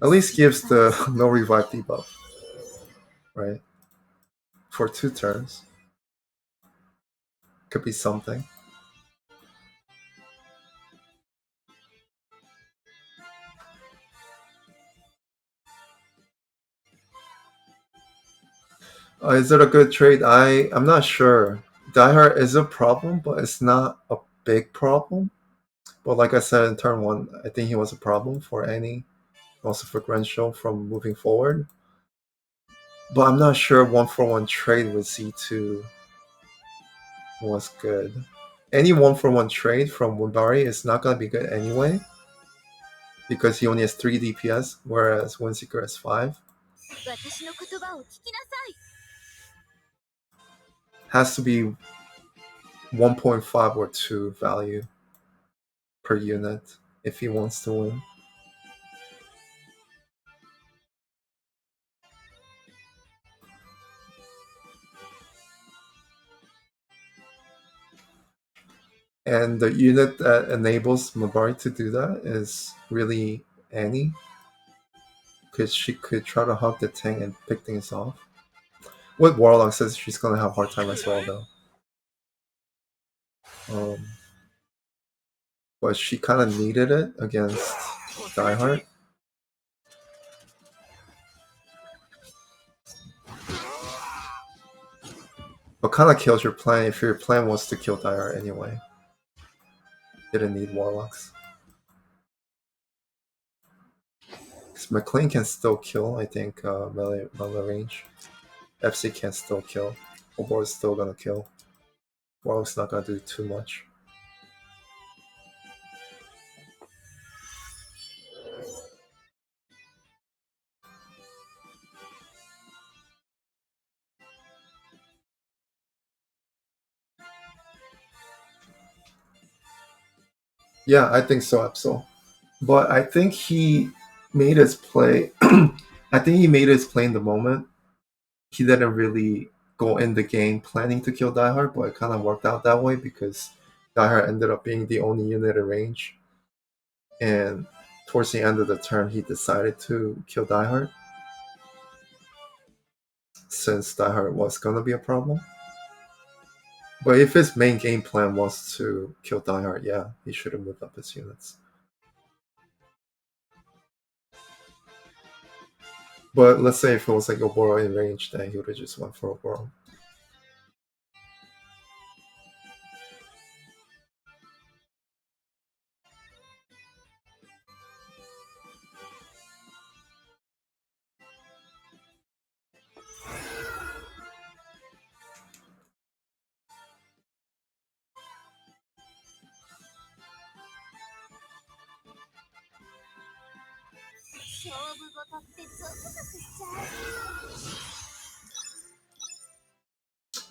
At least gives the no revive debuff, right? For 2 turns. Could be something. Is it a good trade? I'm not sure. Diehard is a problem, but it's not a big problem. But like I said in turn 1, I think he was a problem for Annie, also for Grenshaw from moving forward. But I'm not sure 1-for-1 trade with Z2 was good. Any 1-for-1 trade from Maebari is not going to be good anyway, because he only has 3 DPS, whereas Windseeker has 5. Has to be 1.5 or 2 value per unit if he wants to win. And the unit that enables Maebari to do that is really Annie, because she could try to hug the tank and pick things off. What Warlock says she's gonna have a hard time as well, though. But she kind of needed it against Diehard. But kind of kills your plan if your plan was to kill Diehard anyway. Didn't need Warlocks. Because McLean can still kill, I think, melee range. FC can still kill. Obor is still gonna kill. Warlock's not gonna do too much. Yeah, I think so, Absol. But I think he made his play. I think he made his play in the moment. He didn't really go in the game planning to kill Diehard, but it kind of worked out that way because Diehard ended up being the only unit in range. And towards the end of the turn, he decided to kill Diehard, since Diehard was going to be a problem. But if his main game plan was to kill Diehard, yeah, he should have moved up his units. But let's say if it was like Oboro in range, then he would have just went for Oboro.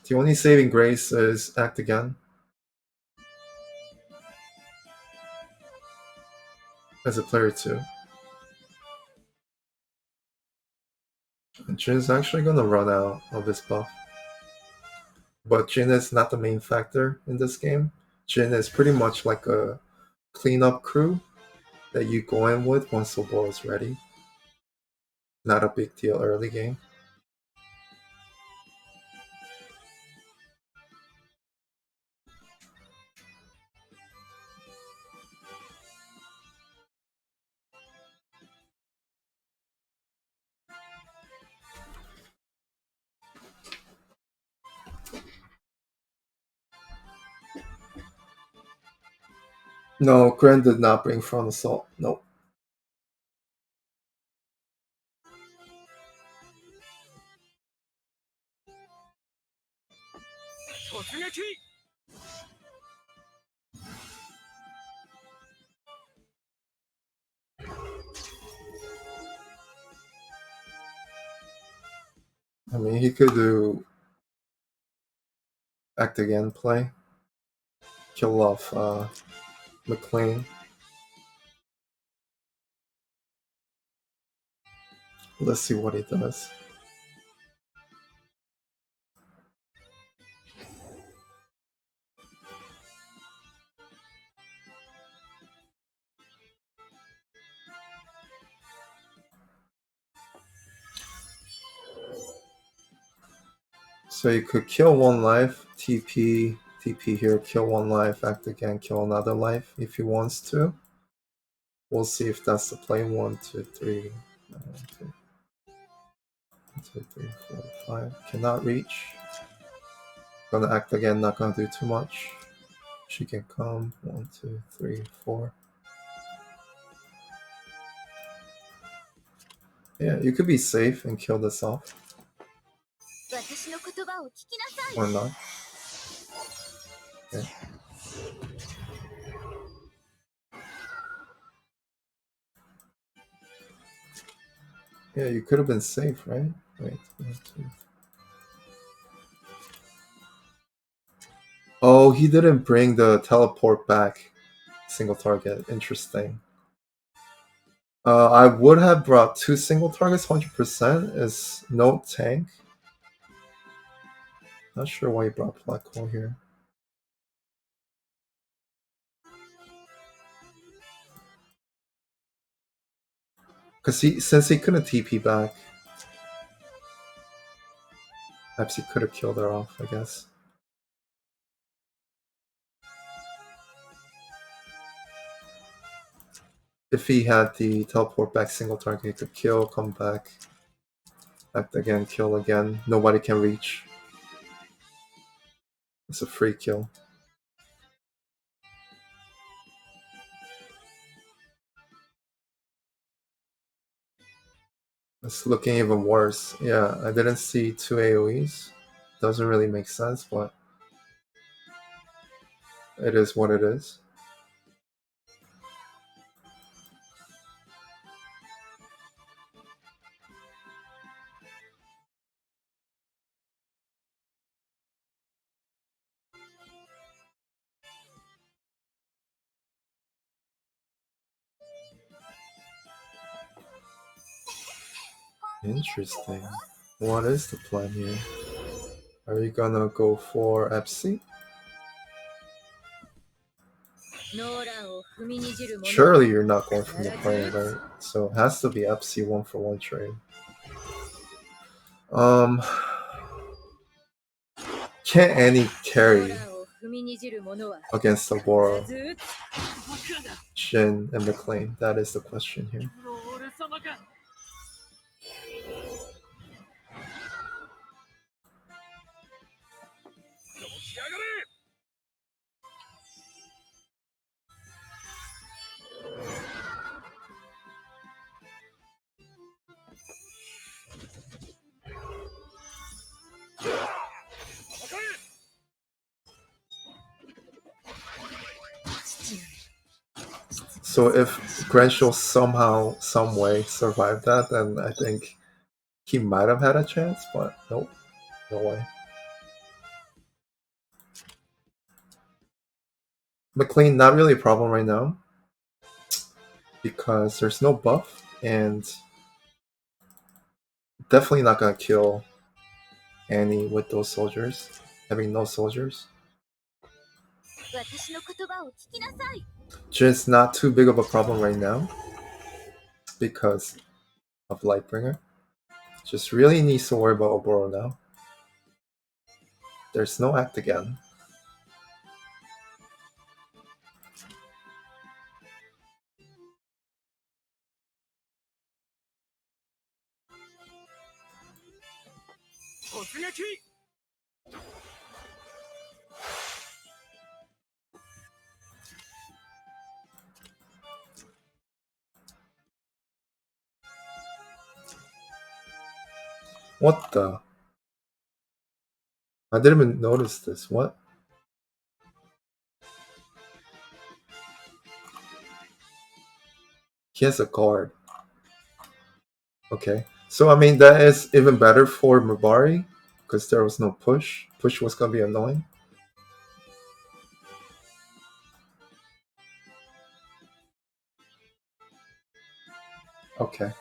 The only saving grace is act again. As a player too. And Jin's actually gonna run out of his buff. But Jin is not the main factor in this game. Jin is pretty much like a cleanup crew that you go in with once the war is ready. Not a big deal early game. No, Gren did not bring front assault. Nope. I mean, he could do act again play, kill off McLean. Let's see what he does. So you could kill one life, TP here, kill one life, act again, kill another life if he wants to. We'll see if that's the play. 1, 2, 3. 1, 2, 3, 4, 5. Cannot reach. Gonna act again, not gonna do too much. She can come. 1, 2, 3, 4. Yeah, you could be safe and kill this off. Or not. Okay. Yeah, you could have been safe, right? Wait, 1, 2. Oh, he didn't bring the teleport back. Single target. Interesting. I would have brought 2 single targets 100% is no tank. Not sure why he brought Black Hole here. Because since he couldn't TP back, perhaps he could have killed her off, I guess. If he had the teleport back single target, he could kill, come back, act again, kill again. Nobody can reach. It's a free kill. It's looking even worse. Yeah, I didn't see 2 AoEs. Doesn't really make sense, but it is what it is. Interesting. What is the plan here? Are you gonna go for Epsi? Surely you're not going from the plane, right? So it has to be Epsi 1-for-1 trade. Can Annie carry against Sabora, Shin, and McLean? That is the question here. So if Grenshall somehow, some way survived that, then I think he might have had a chance, but nope, no way. McLean, not really a problem right now because there's no buff and definitely not gonna kill Annie with those soldiers. Having no soldiers. Just not too big of a problem right now because of Lightbringer. Just really needs to worry about Oboro now. There's no act again. What the? I didn't even notice this. What? He has a guard. Okay. So, I mean, that is even better for Maebari because there was no push. Push was going to be annoying. Okay.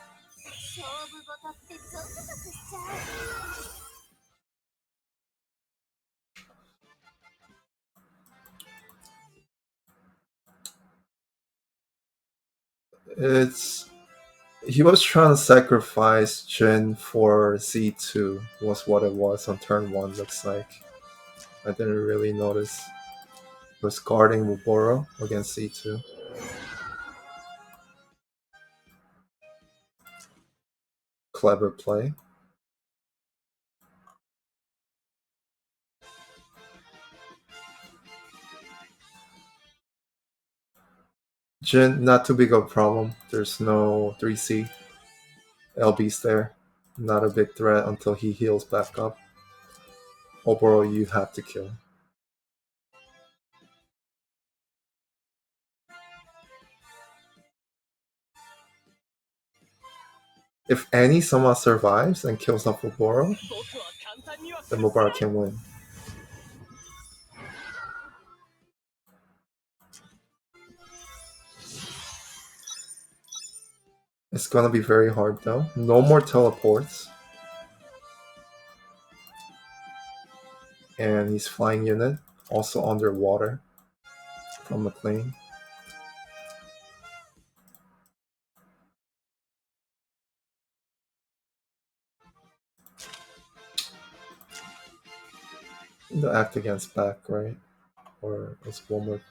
It's he was trying to sacrifice Jin for Z2 was what it was on turn 1, looks like. I didn't really notice. He was guarding Wuboro against Z2. Clever play. Jin, not too big of a problem. There's no 3C. LB's there. Not a big threat until he heals back up. Oboro, you have to kill. If Annie somehow survives and kills off Oboro, then Maebari can win. It's gonna be very hard though. No more teleports. And he's flying unit, also underwater from McLean. The act against back, right? Or it's one more.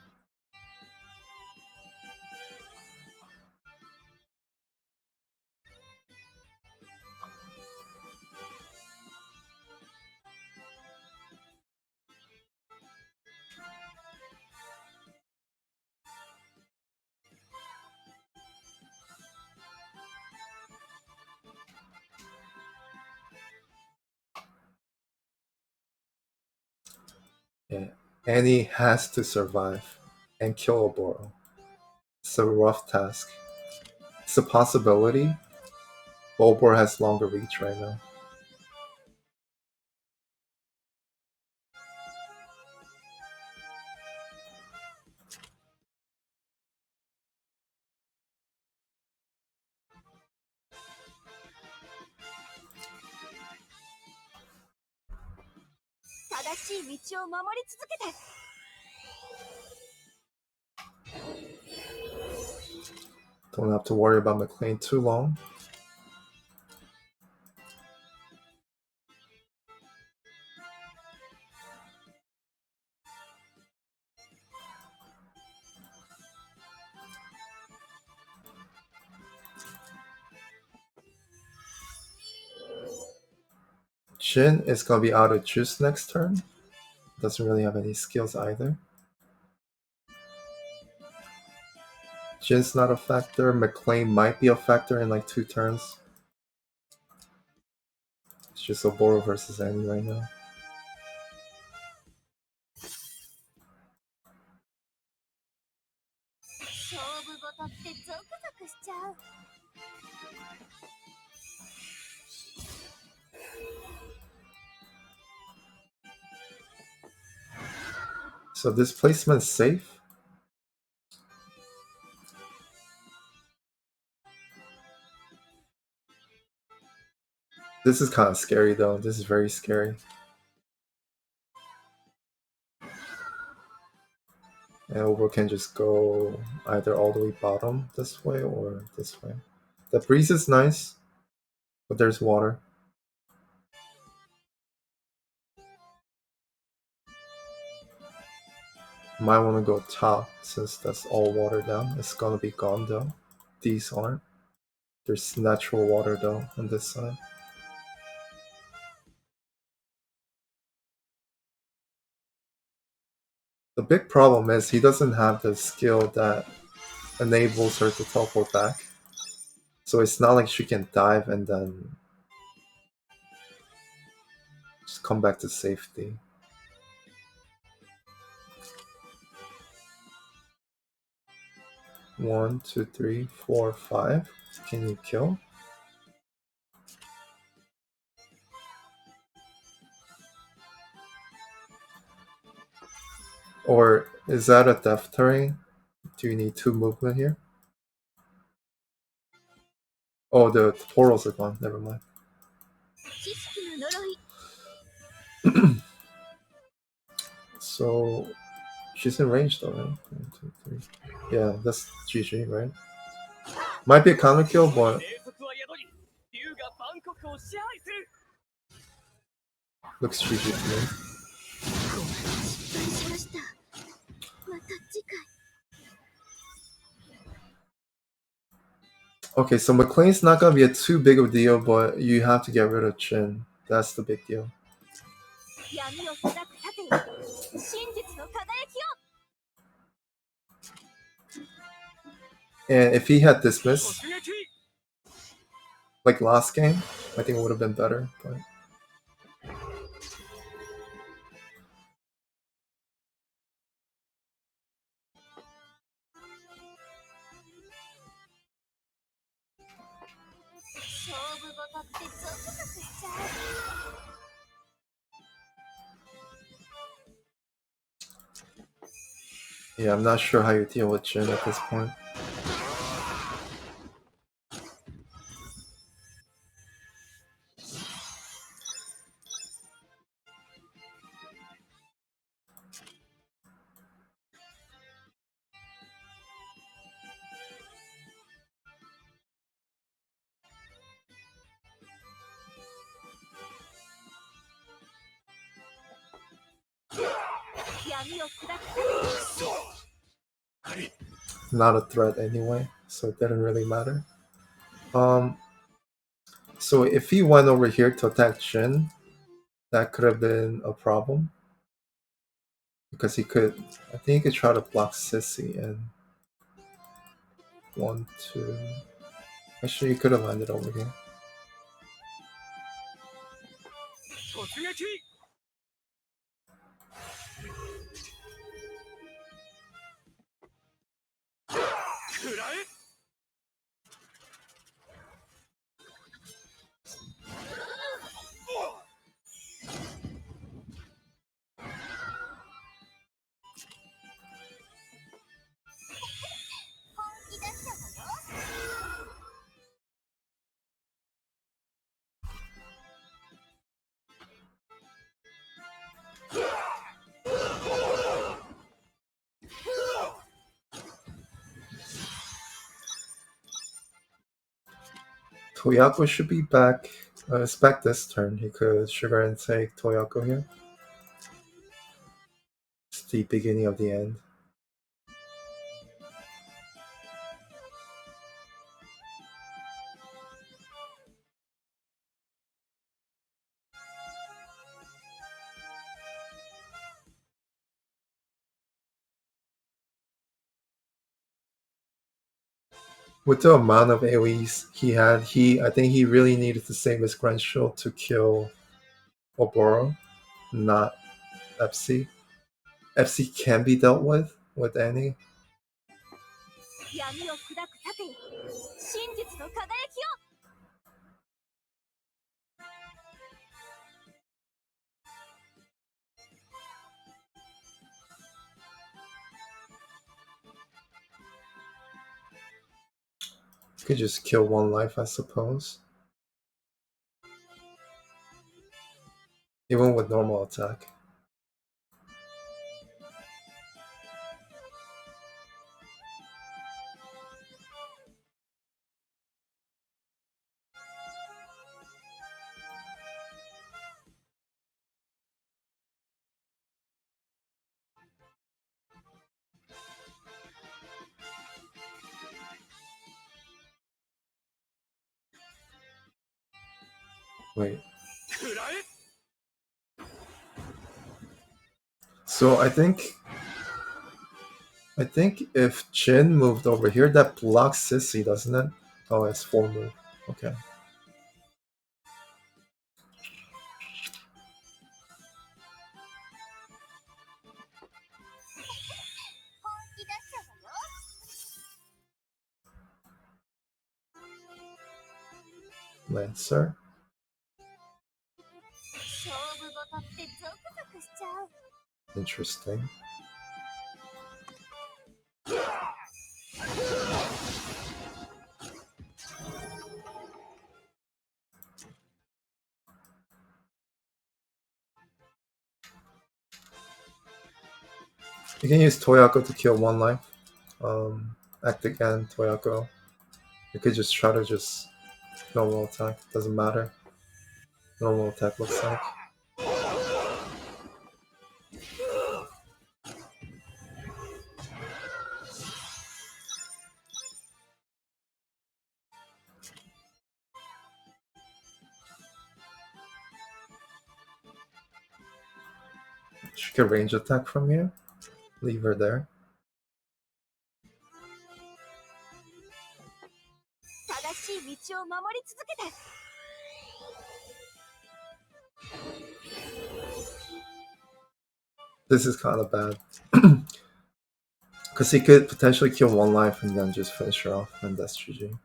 Yeah. Annie has to survive and kill Oboro. It's a rough task. It's a possibility, but Oboro has longer reach right now. Don't have to worry about McLean too long. Jin is gonna be out of juice next turn. Doesn't really have any skills either. Jin's not a factor. McLean might be a factor in like 2 turns. It's just Oboro versus Annie right now. So this placement is safe. This is kind of scary though. This is very scary. And Obo can just go either all the way bottom this way or this way. The breeze is nice, but there's water. Might want to go top since that's all water down. It's gonna be gone though. These aren't. There's natural water though on this side. The big problem is he doesn't have the skill that enables her to teleport back. So it's not like she can dive and then just come back to safety. One, two, three, four, five. Can you kill? Or is that a death terrain? Do you need 2 movement here? Oh, the portals are gone. Never mind. So she's in range though, right? 1, 2, 3. Yeah, that's GG, right? Might be a counter kill, but looks GG to me. Okay, so McLean's not gonna be a too big of a deal, but you have to get rid of Chin. That's the big deal. And if he had dismissed, like last game, I think it would have been better. But yeah, I'm not sure how you deal with Jin at this point. Not a threat anyway, so it didn't really matter. So if he went over here to attack Jin, that could have been a problem. Because he could, I think he could try to block Sissy and 1, 2. Actually, he could have landed over here. Toyako should be back. Expect this turn. He could sugar and take Toyako here. It's the beginning of the end. With the amount of AoEs he had, I think he really needed to save his Grand Shield to kill Oboro, not FC. FC can be dealt with any. 闇を砕く盾よ、真実の輝きを。 You could just kill one life, I suppose. Even with normal attack. Wait. So I think if Jin moved over here, that blocks Sissy, doesn't it? Oh, it's full move. Okay. Lancer. Interesting. You can use Toyako to kill one life. Act again, Toyako. You could just try to just normal attack. Doesn't matter. Normal attack looks like. She could range attack from here. Leave her there. This is kind of bad. Because he could potentially kill one life and then just finish her off, and that's GG.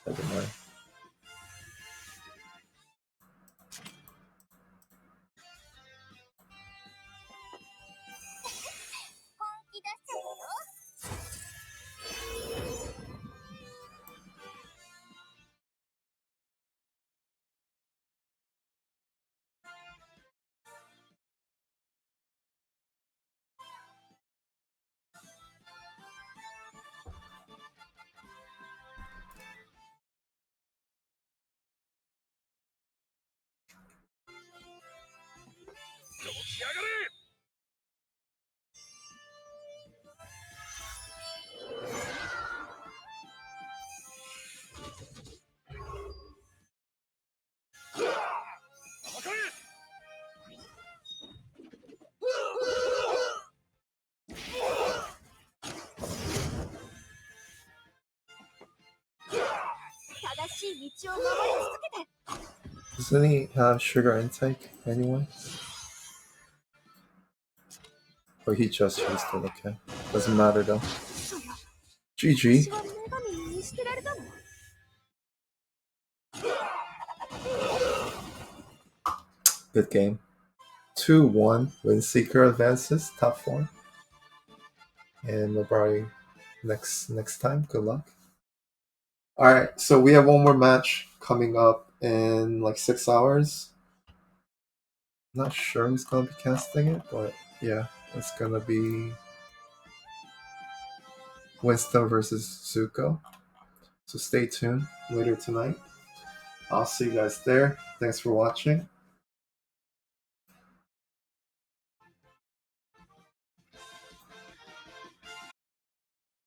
Never mind. Doesn't he have sugar intake anyway? Or he just used it, okay. Doesn't matter though. GG. Good game. 2-1. Windseeker advances, top 4. And Maebari next time. Good luck. Alright, so we have one more match coming up in like 6 hours. Not sure who's gonna be casting it, but yeah, it's gonna be Winston versus Zuko. So stay tuned later tonight. I'll see you guys there. Thanks for watching.